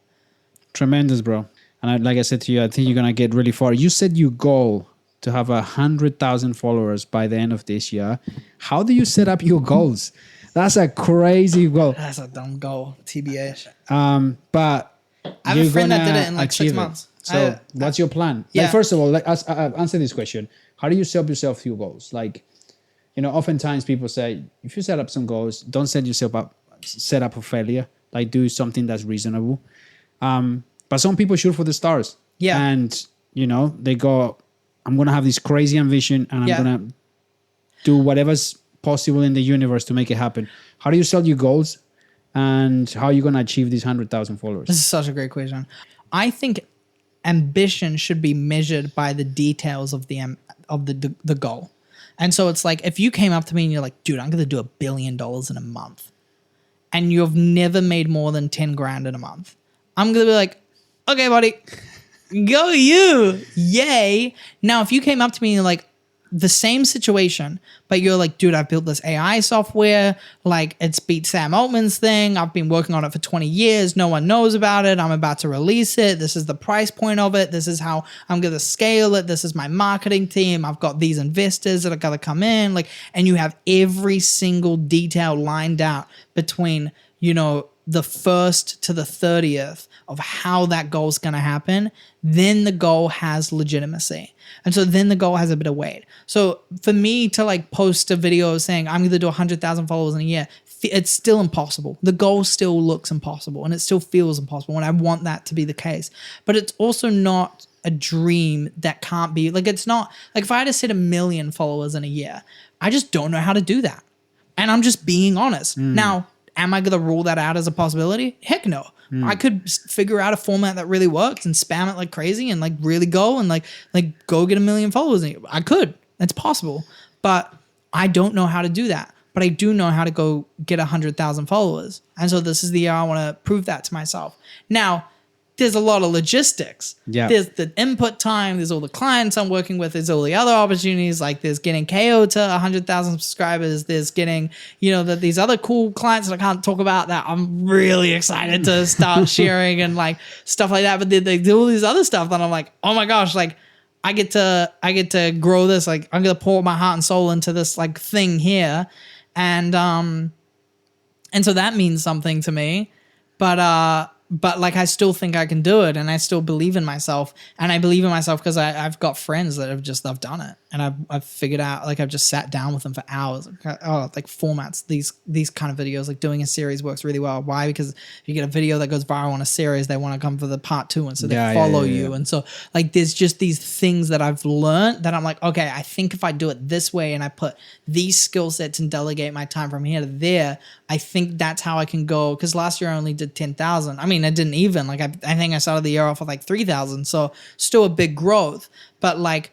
Speaker 3: Tremendous, bro. And like I said to you, I think you're gonna get really far. You said your goal to have 100,000 followers by the end of this year. How do you set up your goals? That's a crazy goal.
Speaker 2: That's a dumb goal, TBH.
Speaker 3: But
Speaker 2: I have a friend that did it in like 6 months.
Speaker 3: So what's your plan? Yeah. Like, first of all, answer this question. How do you set up yourself your goals? Like, you know, oftentimes people say, if you set up some goals, don't set up for failure. like do something that's reasonable. But some people shoot for the stars.
Speaker 2: Yeah.
Speaker 3: And, you know, they go, I'm going to have this crazy ambition and I'm going to do whatever's possible in the universe to make it happen. How do you set your goals and how are you going to achieve these 100,000 followers?
Speaker 2: This is such a great question. I think ambition should be measured by the details of the goal. And so it's like, if you came up to me and you're like, dude, I'm going to do $1 billion in a month, and you've never made more than 10 grand in a month, I'm going to be like, okay, buddy, go you. Yay. Now, if you came up to me and you're like, the same situation, but you're like, dude, I've built this AI software, like it's beat Sam Altman's thing. I've been working on it for 20 years. No one knows about it. I'm about to release it. This is the price point of it. This is how I'm going to scale it. This is my marketing team. I've got these investors that are going to come in, like, and you have every single detail lined out between, you know, the 1st to the 30th of how that goal is going to happen, then the goal has legitimacy. And so then the goal has a bit of weight. So for me to like post a video saying I'm going to do 100,000 followers in a year, it's still impossible. The goal still looks impossible and it still feels impossible. And I want that to be the case. But it's also not a dream that can't be, like, it's not, like if I had to set 1 million followers in a year, I just don't know how to do that. And I'm just being honest. Now, am I going to rule that out as a possibility? Heck no. I could figure out a format that really works and spam it like crazy and like really go and like go get 1 million followers. I could. It's possible. But I don't know how to do that. But I do know how to go get 100,000 followers. And so this is the year I want to prove that to myself. Now, there's a lot of logistics. Yeah. There's the input time. There's all the clients I'm working with. There's all the other opportunities. Like there's getting KO to 100,000 subscribers. There's getting, you know, these other cool clients that I can't talk about that I'm really excited to start sharing and like stuff like that. But they do all these other stuff that I'm like, oh my gosh, like I get to grow this. Like I'm going to pour my heart and soul into this like thing here. And so that means something to me. But like I still think I can do it, and I still believe in myself, and I believe in myself because I've got friends that I've done it, and I've figured out, like I've just sat down with them for hours. Like formats, these kind of videos, like doing a series works really well. Why? Because if you get a video that goes viral on a series, they want to come for the part 2, and so they follow you, and so like there's just these things that I've learned that I'm like, okay, I think if I do it this way and I put these skill sets and delegate my time from here to there, I think that's how I can go. Because last year I only did 10,000. I mean, I didn't even like I think I started the year off with like 3,000, so still a big growth, but like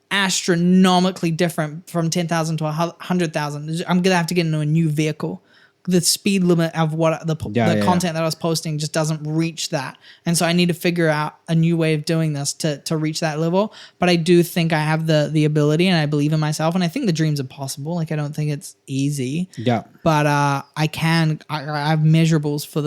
Speaker 2: astronomically different from 10,000 to 100,000. I'm gonna have to get into a new vehicle. The speed limit of what the content that I was posting just doesn't reach that, and so I need to figure out a new way of doing this to reach that level. But I do think I have the ability, and I believe in myself, and I think the dreams are possible. Like I don't think it's easy. Yeah. But I have measurables for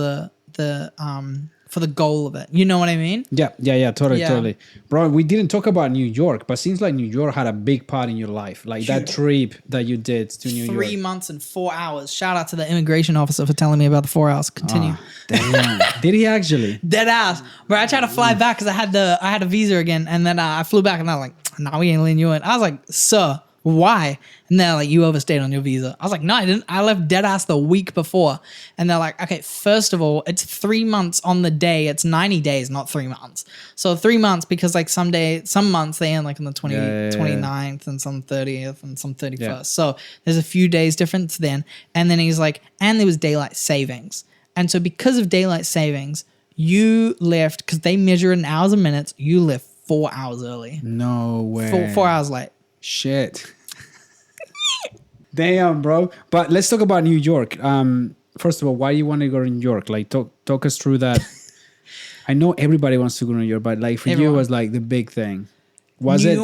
Speaker 2: the goal of it. You know what I mean? Yeah, totally. Bro, we didn't talk about New York, but seems like New York had a big part in your life. Like that trip that you did to New York. 3 months and 4 hours. Shout out to the immigration officer for telling me about the 4 hours. Continue.
Speaker 3: Damn. Did he actually?
Speaker 2: Dead ass. Bro, I tried to fly back because I had a visa again, and then I flew back and I was like, nah, we ain't letting you in. I was like, sir, why? And they're like, you overstayed on your visa. I was like, no, I didn't. I left dead ass the week before. And they're like, okay, first of all, it's 3 months on the day. It's 90 days, not 3 months. So 3 months because like some months they end like on the 29th and some 30th and some 31st. Yeah. So there's a few days difference then. And then he's like, and there was daylight savings. And so because of daylight savings, you left, because they measure it in hours and minutes, you left 4 hours early.
Speaker 3: No way.
Speaker 2: 4 hours late.
Speaker 3: Shit. Damn, bro. But let's talk about New York. First of all, why do you want to go to New York? Like, talk us through that. I know everybody wants to go to New York, but like for you, it was like the big thing. Was it?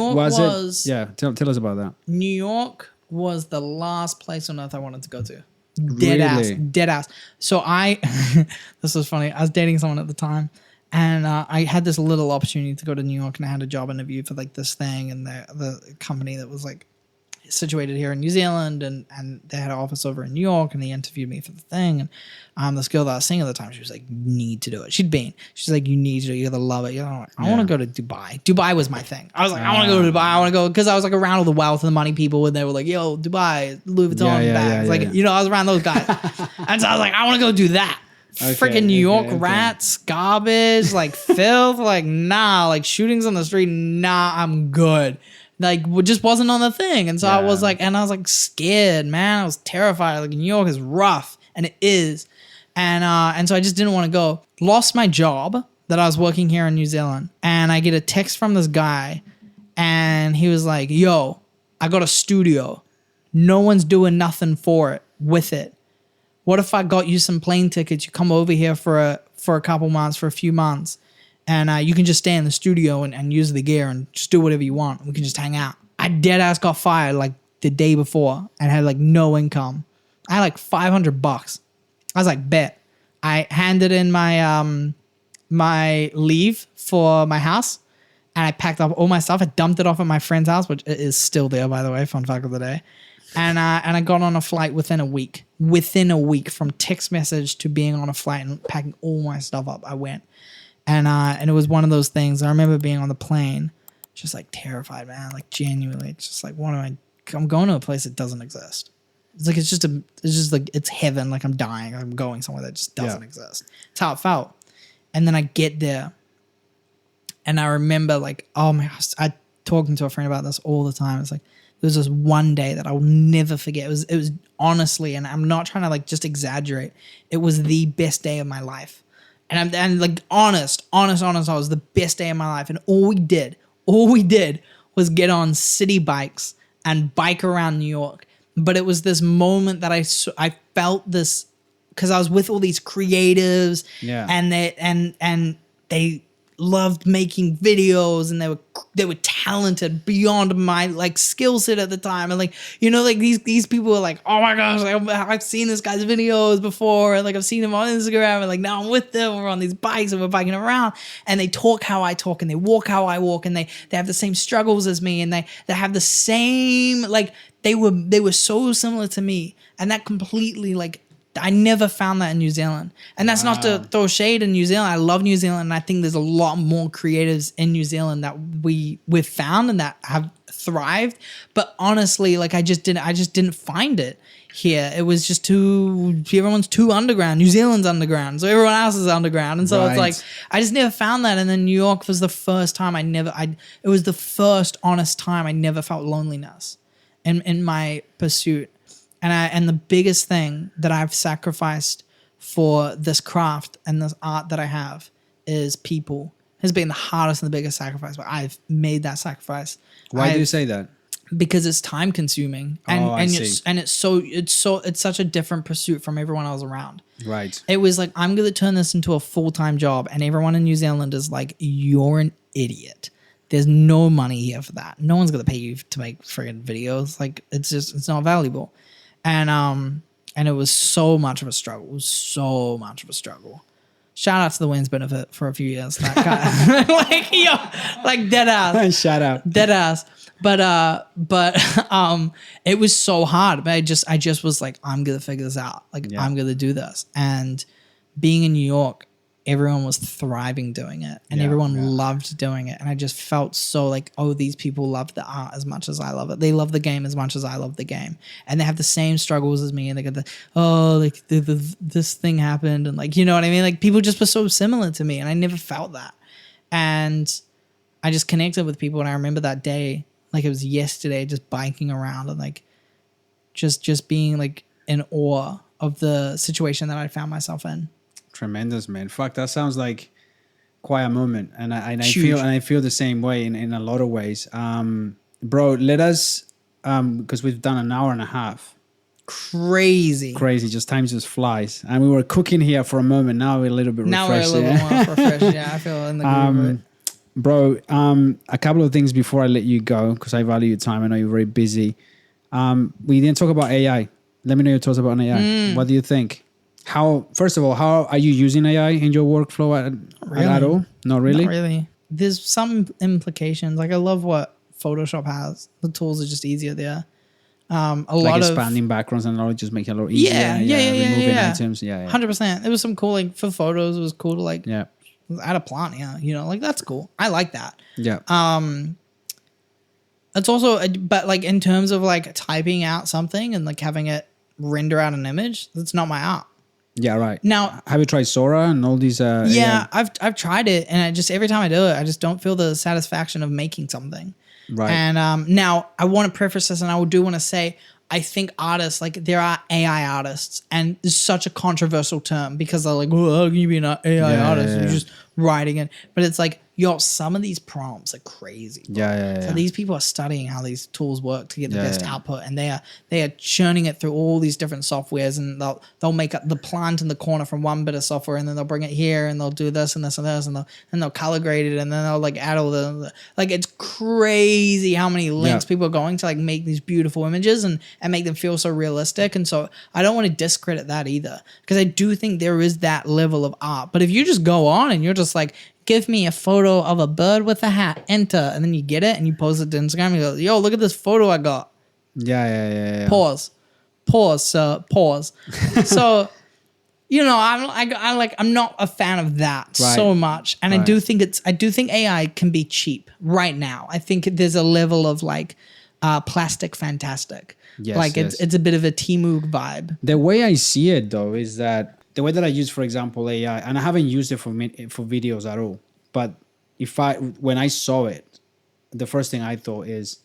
Speaker 3: Yeah. Tell us about that.
Speaker 2: New York was the last place on earth I wanted to go to. Dead ass. So this was funny. I was dating someone at the time. And I had this little opportunity to go to New York, and I had a job interview for like this thing, and the company that was like situated here in New Zealand, and they had an office over in New York, and they interviewed me for the thing. And this girl that I was seeing at the time, she was like, you need to do it. She's like, you need to do it. You're gonna love it. I want to go to Dubai. Dubai was my thing. I was like, I want to go to Dubai. I want to go, because I was like around all the wealth and the money people, and they were like, yo, Dubai, Louis Vuitton bags. You know, I was around those guys. And so I was like, I want to go do that. Freaking New York
Speaker 3: okay.
Speaker 2: rats, garbage, like filth, like nah, like shootings on the street, nah, I'm good. Like just wasn't on the thing. And so I was like scared, man. I was terrified. Like New York is rough, and it is. And so I just didn't want to go. Lost my job that I was working here in New Zealand, and I get a text from this guy, and he was like, yo, I got a studio. No one's doing nothing for it with it. What if I got you some plane tickets? You come over here for a couple months, for a few months, and you can just stay in the studio and use the gear and just do whatever you want. We can just hang out. I dead ass got fired like the day before and had like no income. I had like $500. I was like, bet. I handed in my my leave for my house, and I packed up all my stuff. I dumped it off at my friend's house, which is still there, by the way. Fun fact of the day. And I got on a flight within a week. Within a week, from text message to being on a flight and packing all my stuff up, I went. And it was one of those things. I remember being on the plane, just like terrified, man. Like genuinely, it's just like, I'm going to a place that doesn't exist. It's like it's just like it's heaven. Like I'm dying. I'm going somewhere that just doesn't exist. It's how it felt. And then I get there, and I remember like, oh my gosh, I talking to a friend about this all the time. It's like, there was this one day that I will never forget. It was honestly, and I'm not trying to like just exaggerate, it was the best day of my life. And I'm like honest, it was the best day of my life. And all we did was get on city bikes and bike around New York. But it was this moment that I felt this, because I was with all these creatives, and they loved making videos, and they were talented beyond my like skill set at the time. And like, you know, like these people were like, oh my gosh, I've seen this guy's videos before, and like I've seen him on Instagram, and like now I'm with them, we're on these bikes and we're biking around, and they talk how I talk and they walk how I walk, and they have the same struggles as me, and they have the same, like they were so similar to me. And that completely, like, I never found that in New Zealand. And that's not to throw shade in New Zealand. I love New Zealand, and I think there's a lot more creatives in New Zealand that we've found and that have thrived. But honestly, like I just didn't find it here. It was just everyone's too underground. New Zealand's underground, so everyone else is underground. And so It's like I just never found that. And then New York was the first time it was the first honest time I never felt loneliness in my pursuit. And the biggest thing that I've sacrificed for this craft and this art that I have is people. Has been the hardest and the biggest sacrifice, but I've made that sacrifice.
Speaker 3: Why do you say that?
Speaker 2: Because it's time consuming, it's such a different pursuit from everyone else around.
Speaker 3: Right.
Speaker 2: It was like, I'm gonna turn this into a full-time job, and everyone in New Zealand is like, you're an idiot. There's no money here for that. No one's gonna pay you to make friggin' videos. Like it's not valuable. And it was so much of a struggle. Shout out to the Wayne's Benefit for a few years. That guy, like dead ass.
Speaker 3: Shout out.
Speaker 2: Dead ass. But it was so hard. But I just was like, I'm gonna figure this out. Like I'm gonna do this. And being in New York, everyone was thriving doing it, and everyone loved doing it. And I just felt so like, oh, these people love the art as much as I love it. They love the game as much as I love the game, and they have the same struggles as me. And they got this thing happened, and like, you know what I mean? Like people just were so similar to me, and I never felt that. And I just connected with people, and I remember that day like it was yesterday, just biking around and like just being like in awe of the situation that I found myself in.
Speaker 3: Tremendous, man. Fuck, that sounds like quite a moment, and I feel the same way in a lot of ways. Bro, let us because we've done an hour and a half.
Speaker 2: Crazy,
Speaker 3: just time just flies, and we were cooking here for a moment. Now we're a little bit refreshed.
Speaker 2: Now we're a little more refreshed. Yeah, I feel in the groove.
Speaker 3: Bro, a couple of things before I let you go, because I value your time. I know you're very busy. We didn't talk about AI. Let me know your thoughts about AI. What do you think? First of all, how are you using AI in your workflow at all? Not really?
Speaker 2: Not really. There's some implications. Like I love what Photoshop has. The tools are just easier there. A lot of
Speaker 3: expanding backgrounds and all, just make it a lot easier. Removing items.
Speaker 2: 100%. It was some cool, like for photos, it was cool to like add a plant. Yeah. You know, like that's cool. I like that.
Speaker 3: Yeah.
Speaker 2: It's also, but like in terms of like typing out something and like having it render out an image, that's not my art.
Speaker 3: Yeah, right.
Speaker 2: Now,
Speaker 3: Have you tried Sora and all these?
Speaker 2: yeah,
Speaker 3: AI?
Speaker 2: I've tried it, and I just every time I do it, I just don't feel the satisfaction of making something.
Speaker 3: Right.
Speaker 2: And now I want to preface this, and I do want to say I think artists, like there are AI artists, and it's such a controversial term because they're like, "Oh, how can you be an AI artist? You're just writing it." But it's like, yo, some of these prompts are crazy. Bro. So these people are studying how these tools work to get the best output, and they are churning it through all these different softwares, and they'll make up the plant in the corner from one bit of software, and then they'll bring it here, and they'll do this and this and this, and they'll color grade it, and then they'll like add all the like it's crazy how many links people are going to like make these beautiful images and make them feel so realistic. And so I don't want to discredit that either, because I do think there is that level of art. But if you just go on and you're just like, give me a photo of a bird with a hat, enter, and then you get it and you post it to Instagram and you go, yo, look at this photo I got.
Speaker 3: Yeah.
Speaker 2: Pause, sir, pause. So, you know, I'm not a fan of that so much. And I do think AI can be cheap right now. I think there's a level of like plastic fantastic.
Speaker 3: Yes,
Speaker 2: like it's a bit of a Temu vibe.
Speaker 3: The way I see it though is that the way that I use, for example, AI, and I haven't used it for videos at all. But when I saw it, the first thing I thought is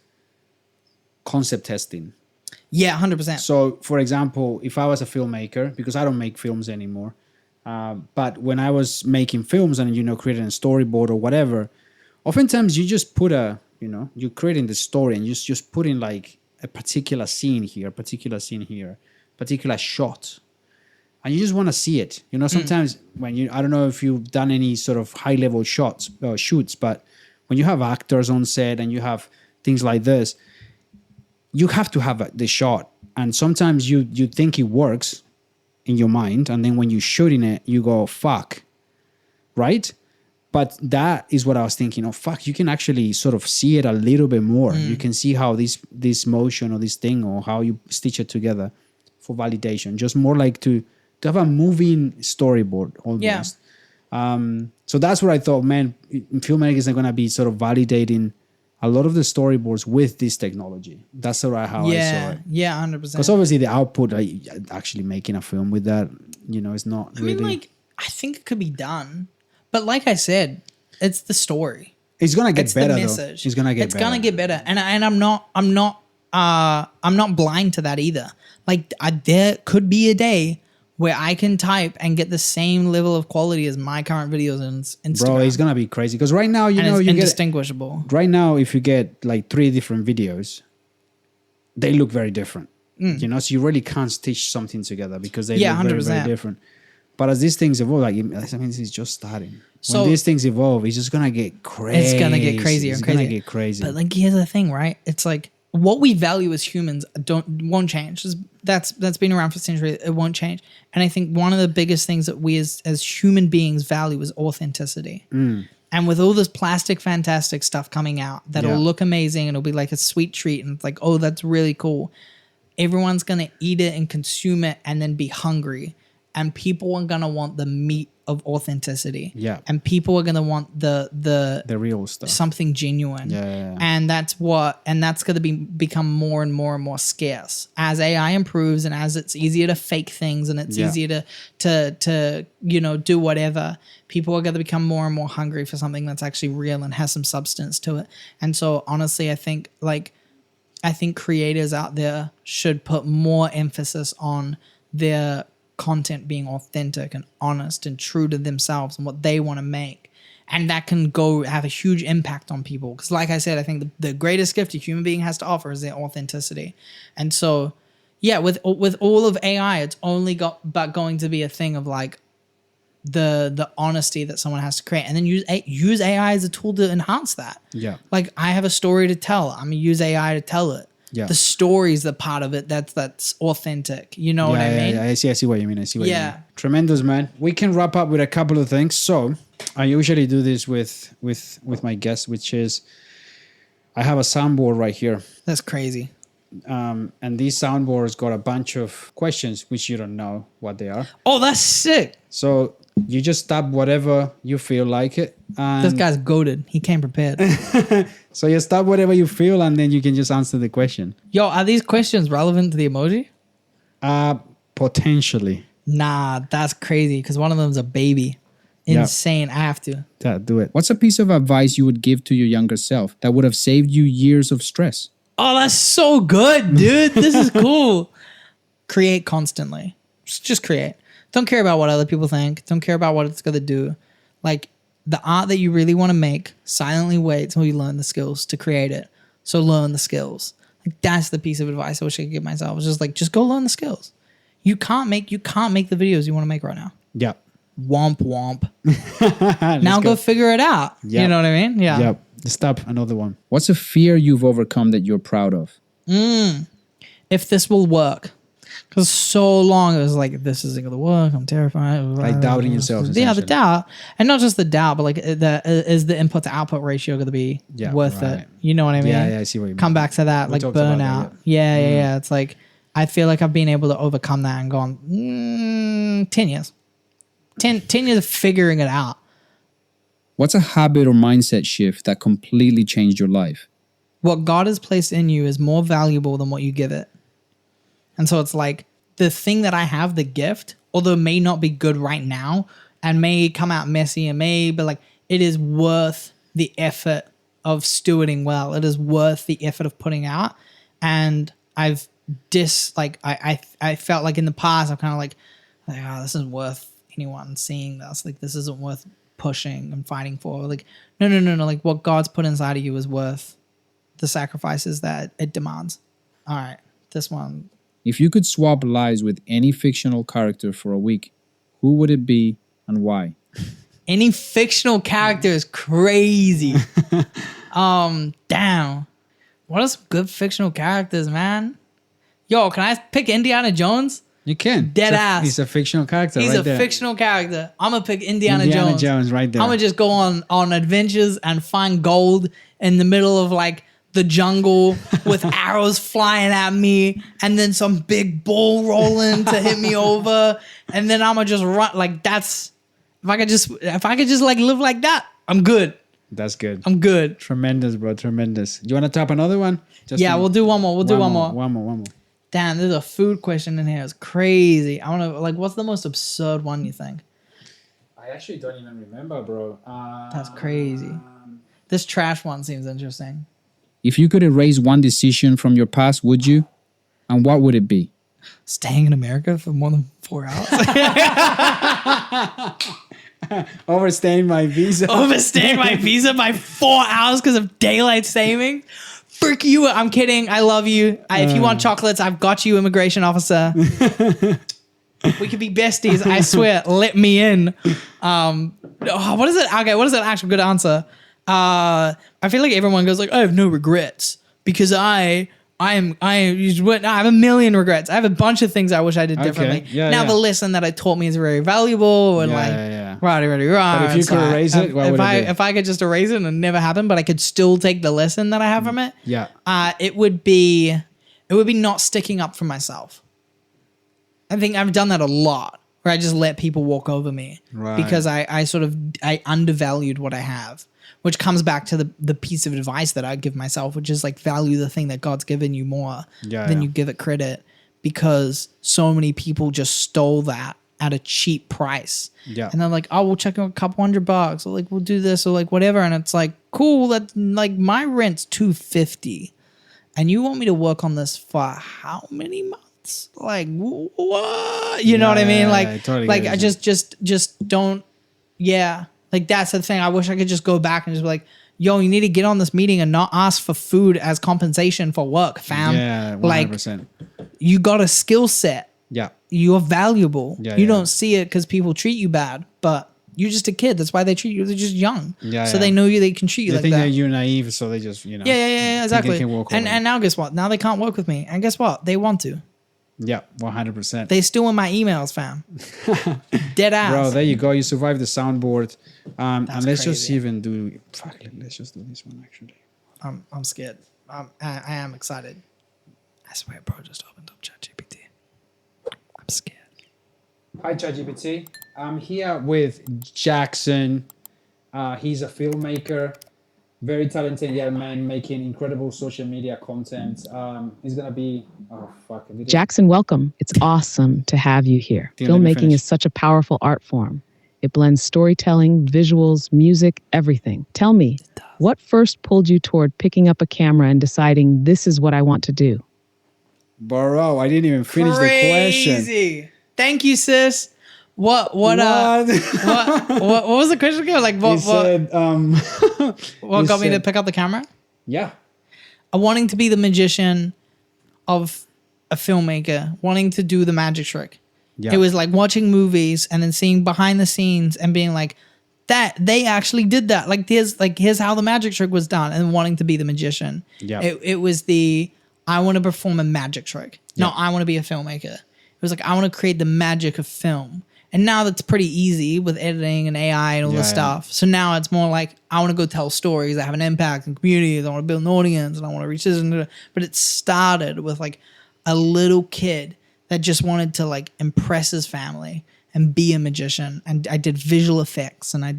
Speaker 3: concept testing.
Speaker 2: Yeah, 100%.
Speaker 3: So, for example, if I was a filmmaker, because I don't make films anymore, but when I was making films and creating a storyboard or whatever, oftentimes you just put you're creating the story and you just put in like a particular scene here, particular shot. And you just want to see it. Sometimes when I don't know if you've done any sort of high level shoots, but when you have actors on set and you have things like this, you have to have the shot. And sometimes you think it works in your mind. And then when you're shooting it, you go, fuck. Right? But that is what I was thinking. Oh, fuck, you can actually sort of see it a little bit more. You can see how this motion or this thing or how you stitch it together for validation. Just more like to have a moving storyboard almost. So that's what I thought, man, filmmakers are going to be sort of validating a lot of the storyboards with this technology. That's sort of how I saw it.
Speaker 2: Yeah, 100%.
Speaker 3: Because obviously the output, actually making a film with that, is not really... I mean,
Speaker 2: like, I think it could be done. But like I said, it's the story.
Speaker 3: It's going to get better,
Speaker 2: the message.
Speaker 3: Though. It's going to get better.
Speaker 2: It's going to get better. And I'm not blind to that either. Like, there could be a day where I can type and get the same level of quality as my current videos on Instagram.
Speaker 3: Bro, it's gonna be crazy because right now,
Speaker 2: it's
Speaker 3: you
Speaker 2: indistinguishable.
Speaker 3: Right now, if you get like 3 different videos, they look very different. So you really can't stitch something together because they look very, very different. But as these things evolve, this is just starting. So when these things evolve, it's just gonna get crazy.
Speaker 2: It's gonna get crazier and crazier.
Speaker 3: It's gonna get crazy.
Speaker 2: But like, here's the thing, right? It's like what we value as humans won't change. That's been around for centuries. It won't change. And I think one of the biggest things that we as human beings value is authenticity. And with all this plastic fantastic stuff coming out that'll look amazing and it'll be like a sweet treat and it's like, oh, that's really cool. Everyone's gonna eat it and consume it and then be hungry. And people are gonna want the meat of authenticity. Yeah. And people are gonna want the
Speaker 3: real stuff.
Speaker 2: Something genuine.
Speaker 3: Yeah.
Speaker 2: And that's gonna become more and more and more scarce. As AI improves and as it's easier to fake things and it's easier to do whatever, people are gonna become more and more hungry for something that's actually real and has some substance to it. And so honestly, I think creators out there should put more emphasis on their content being authentic and honest and true to themselves and what they want to make, and that can go have a huge impact on people. Because like I said, I think the greatest gift a human being has to offer is their authenticity. And so with all of AI, it's only going to be a thing of like the honesty that someone has to create, and then use AI as a tool to enhance that. Like, I have a story to tell, I'm gonna use AI to tell it. The story's the part of it that's authentic. You know what I mean?
Speaker 3: I see what you mean. You mean. Tremendous, man. We can wrap up with a couple of things. So I usually do this with my guests, which is I have a soundboard right here.
Speaker 2: That's crazy.
Speaker 3: And these soundboards got a bunch of questions which you don't know what they are.
Speaker 2: Oh, that's sick.
Speaker 3: So you just tap whatever you feel like it. And
Speaker 2: this guy's goated. He came prepared.
Speaker 3: So you stop whatever you feel and then you can just answer the question.
Speaker 2: Yo, are these questions relevant to the emoji?
Speaker 3: Potentially.
Speaker 2: Nah, that's crazy because one of them's a baby.
Speaker 3: Yeah.
Speaker 2: Insane. I have to.
Speaker 3: Do it. What's a piece of advice you would give to your younger self that would have saved you years of stress?
Speaker 2: Oh, that's so good, dude. This is cool. Create constantly. Just create. Don't care about what other people think. Don't care about what it's going to do. Like, the art that you really want to make, silently wait till you learn the skills to create it. So learn the skills. Like, that's the piece of advice I wish I could give myself. It's just like, just go learn the skills. You can't make the videos you want to make right now.
Speaker 3: Yeah.
Speaker 2: Womp womp. Now go figure it out.
Speaker 3: Yep.
Speaker 2: You know what I mean? Yeah.
Speaker 3: Yep. Stop. Another one. What's a fear you've overcome that you're proud of?
Speaker 2: If this will work. Because so long it was like, this isn't going to work. I'm terrified.
Speaker 3: Like doubting yourself.
Speaker 2: Yeah, the doubt. And not just the doubt, but like, is the input to output ratio going to be worth it? You know what I mean?
Speaker 3: Yeah, I see what you mean.
Speaker 2: Come back to that, like burnout. Yeah. It's like, I feel like I've been able to overcome that and gone, 10 years. 10 years of figuring it out.
Speaker 3: What's a habit or mindset shift that completely changed your life?
Speaker 2: What God has placed in you is more valuable than what you give it. And so it's like the thing that I have, the gift, although it may not be good right now and may come out messy and but like it is worth the effort of stewarding well. It is worth the effort of putting out. And I've I felt like in the past, I'm kind of like, oh, this isn't worth anyone seeing this. Like, this isn't worth pushing and fighting for. Like, no. Like, what God's put inside of you is worth the sacrifices that it demands. All right, this one.
Speaker 3: If you could swap lives with any fictional character for a week, who would it be and why?
Speaker 2: Any fictional character is crazy. Damn. What are some good fictional characters, man? Yo, can I pick Indiana Jones?
Speaker 3: You can.
Speaker 2: Dead ass.
Speaker 3: He's a fictional character.
Speaker 2: He's
Speaker 3: right
Speaker 2: a
Speaker 3: there.
Speaker 2: fictional character. I'm gonna pick Indiana
Speaker 3: Jones right there.
Speaker 2: I'm gonna just go on adventures and find gold in the middle of like the jungle with arrows flying at me, and then some big bull rolling to hit me over, and then I'm gonna just run. Like, that's if I could just like live like that, I'm good.
Speaker 3: That's good.
Speaker 2: I'm good.
Speaker 3: Tremendous, bro. Tremendous. You want to top another one?
Speaker 2: We'll do one more. We'll do one more.
Speaker 3: One more.
Speaker 2: Damn, there's a food question in here. It's crazy. I want to, like, what's the most absurd one you think?
Speaker 3: I actually don't even remember, bro.
Speaker 2: That's crazy. This trash one seems interesting.
Speaker 3: If you could erase one decision from your past, would you? And what would it be?
Speaker 2: Staying in America for more than 4 hours.
Speaker 3: Overstaying my visa.
Speaker 2: Overstaying my visa by 4 hours because of daylight saving. Frick you. I'm kidding. I love you. If you want chocolates, I've got you, immigration officer. We could be besties. I swear. Let me in. What is it? Okay, what is an actual good answer? I feel like everyone goes like, I have no regrets because I have a million regrets. I have a bunch of things I wish I did differently. The lesson that it taught me is very valuable and right.
Speaker 3: But if you could erase it, what would it be?
Speaker 2: If I could just erase it and it never happened, but I could still take the lesson that I have from it.
Speaker 3: Yeah.
Speaker 2: It would be not sticking up for myself. I think I've done that a lot where I just let people walk over me because I undervalued what I have. Which comes back to the piece of advice that I give myself, which is like value the thing that God's given you more than you give it credit, because so many people just stole that at a cheap price. Yeah. And they're like, oh, we'll check out a couple $100, or like we'll do this, or like whatever. And it's like, cool, that's like my rent's $250. And you want me to work on this for how many months? Like what? You know what I mean? Like, totally I just don't. Yeah. Like, that's the thing. I wish I could just go back and just be like, yo, you need to get on this meeting and not ask for food as compensation for work, fam.
Speaker 3: Yeah, 100%.
Speaker 2: Like, you got a skill set.
Speaker 3: Yeah.
Speaker 2: You're valuable.
Speaker 3: Yeah,
Speaker 2: you don't see it because people treat you bad, but you're just a kid. That's why they treat you. They're just young. So they know they can treat you like that.
Speaker 3: They think that you're naive, so they just,
Speaker 2: Yeah, exactly. And now guess what? Now they can't work with me. And guess what? They want to.
Speaker 3: Yeah, 100%.
Speaker 2: They still in my emails, fam. Dead ass.
Speaker 3: Bro, there you go. You survived the soundboard. And let's
Speaker 2: crazy.
Speaker 3: just even do... Fuck, let's just do this one, actually.
Speaker 2: I'm scared. I am excited. I swear, bro, just opened up ChatGPT. I'm scared.
Speaker 3: Hi, ChatGPT. I'm here with Jackson. He's a filmmaker. Very talented young man making incredible social media content. He's gonna be
Speaker 4: Jackson, welcome. It's awesome to have you here. Filmmaking is such a powerful art form. It blends storytelling, visuals, music, everything. Tell me, what first pulled you toward picking up a camera and deciding this is what I want to do?
Speaker 3: Bro, I didn't even finish the question.
Speaker 2: Thank you, sis. What was the question again? Like what got me to pick up the camera?
Speaker 3: Yeah.
Speaker 2: Wanting to be the magician of a filmmaker, wanting to do the magic trick. Yeah. It was like watching movies and then seeing behind the scenes and being like, that they actually did that. Here's how the magic trick was done, and wanting to be the magician. Yeah. It was I want to perform a magic trick. No, I want to be a filmmaker. It was like, I want to create the magic of film. And now that's pretty easy with editing and AI and all this stuff. So now it's more like, I want to go tell stories that have an impact in communities. I want to build an audience and I want to reach this. But it started with like a little kid that just wanted to like impress his family and be a magician. And I did visual effects and I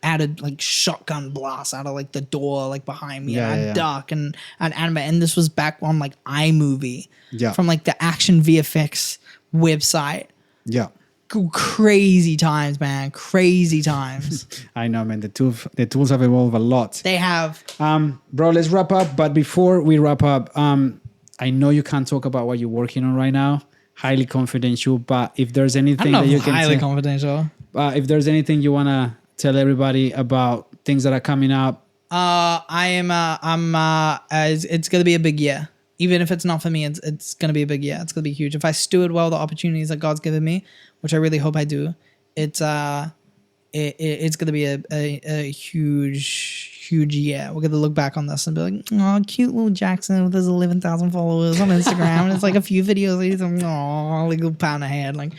Speaker 2: added like shotgun blasts out of like the door like behind me. I'd duck and I'd animate. And this was back on like iMovie from like the Action VFX website.
Speaker 3: Yeah.
Speaker 2: Crazy times, man. Crazy times.
Speaker 3: I know, man. The tools have evolved a lot.
Speaker 2: They have.
Speaker 3: Bro, let's wrap up. But before we wrap up, I know you can't talk about what you're working on right now. Highly confidential. But if there's anything that you can
Speaker 2: highly confidential.
Speaker 3: If there's anything you wanna tell everybody about things that are coming up.
Speaker 2: It's gonna be a big year. Even if it's not for me, it's going to be a big year. It's going to be huge. If I steward well the opportunities that God's given me, which I really hope I do, it's going to be a huge year. We're going to look back on this and be like, oh, cute little Jackson with his 11,000 followers on Instagram. And it's like a few videos. He's like, oh, like a pound of head. Like,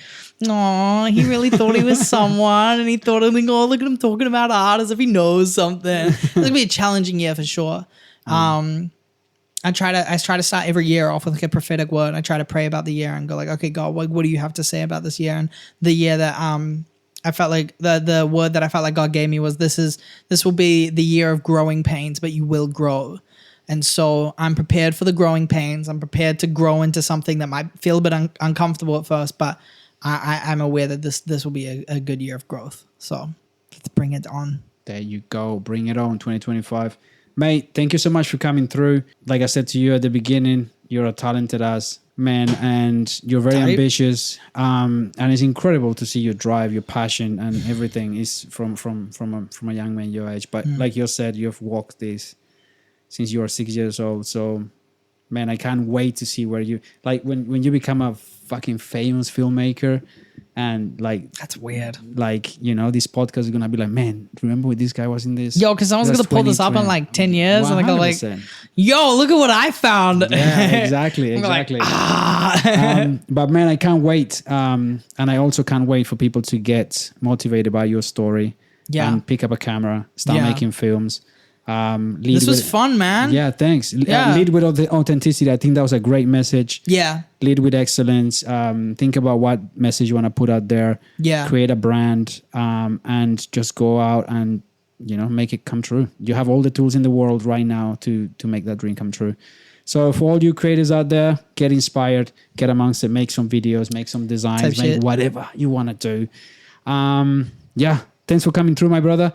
Speaker 2: oh, he really thought he was someone. And he thought, like, oh, look at him talking about art as if he knows something. It's going to be a challenging year for sure. I try to start every year off with like a prophetic word. I try to pray about the year and go like, okay, God, what do you have to say about this year? And the year that I felt like the word that I felt like God gave me was this will be the year of growing pains, but you will grow. And so I'm prepared for the growing pains. I'm prepared to grow into something that might feel a bit uncomfortable at first, but I'm aware that this will be a good year of growth. So let's bring it on.
Speaker 3: There you go. Bring it on, 2025. Mate, thank you so much for coming through. Like I said to you at the beginning, you're a talented ass man and you're very ambitious. And it's incredible to see your drive, your passion, and everything is from a young man your age. But like you said, you've walked this since you were 6 years old. So, man, I can't wait to see where you like when you become a fucking famous filmmaker. And like,
Speaker 2: that's weird.
Speaker 3: Like, you know, this podcast is gonna be like, man, remember when this guy was in this?
Speaker 2: Yo, because someone's gonna pull this up in like 10 years, 100%. And I go like, yo, look at what I found.
Speaker 3: Yeah, exactly. Like, but man, I can't wait. And I also can't wait for people to get motivated by your story. Yeah. And pick up a camera, start making films.
Speaker 2: This was fun, man.
Speaker 3: Yeah, thanks. Lead with authenticity. I think that was a great message.
Speaker 2: Yeah.
Speaker 3: Lead with excellence. Think about what message you want to put out there. Yeah. Create a brand, and just go out and, you know, make it come true. You have all the tools in the world right now to make that dream come true. So for all you creators out there, get inspired, get amongst it, make some videos, make some designs, make whatever you want to do. Thanks for coming through, my brother.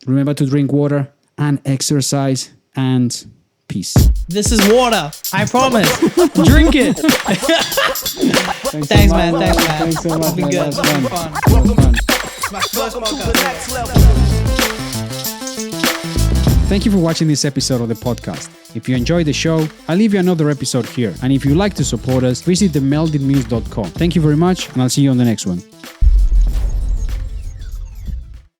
Speaker 3: Remember to drink water and exercise, and peace.
Speaker 2: This is water. I promise. Drink it.
Speaker 3: Thanks,
Speaker 2: man.
Speaker 3: Thanks so much.
Speaker 2: It'll be good.
Speaker 3: It'll be
Speaker 2: fun.
Speaker 5: Welcome to the next level.
Speaker 3: Thank you for watching this episode of the podcast. If you enjoyed the show, I'll leave you another episode here. And if you'd like to support us, visit themmeldingmuse.com. Thank you very much, and I'll see you on the next one.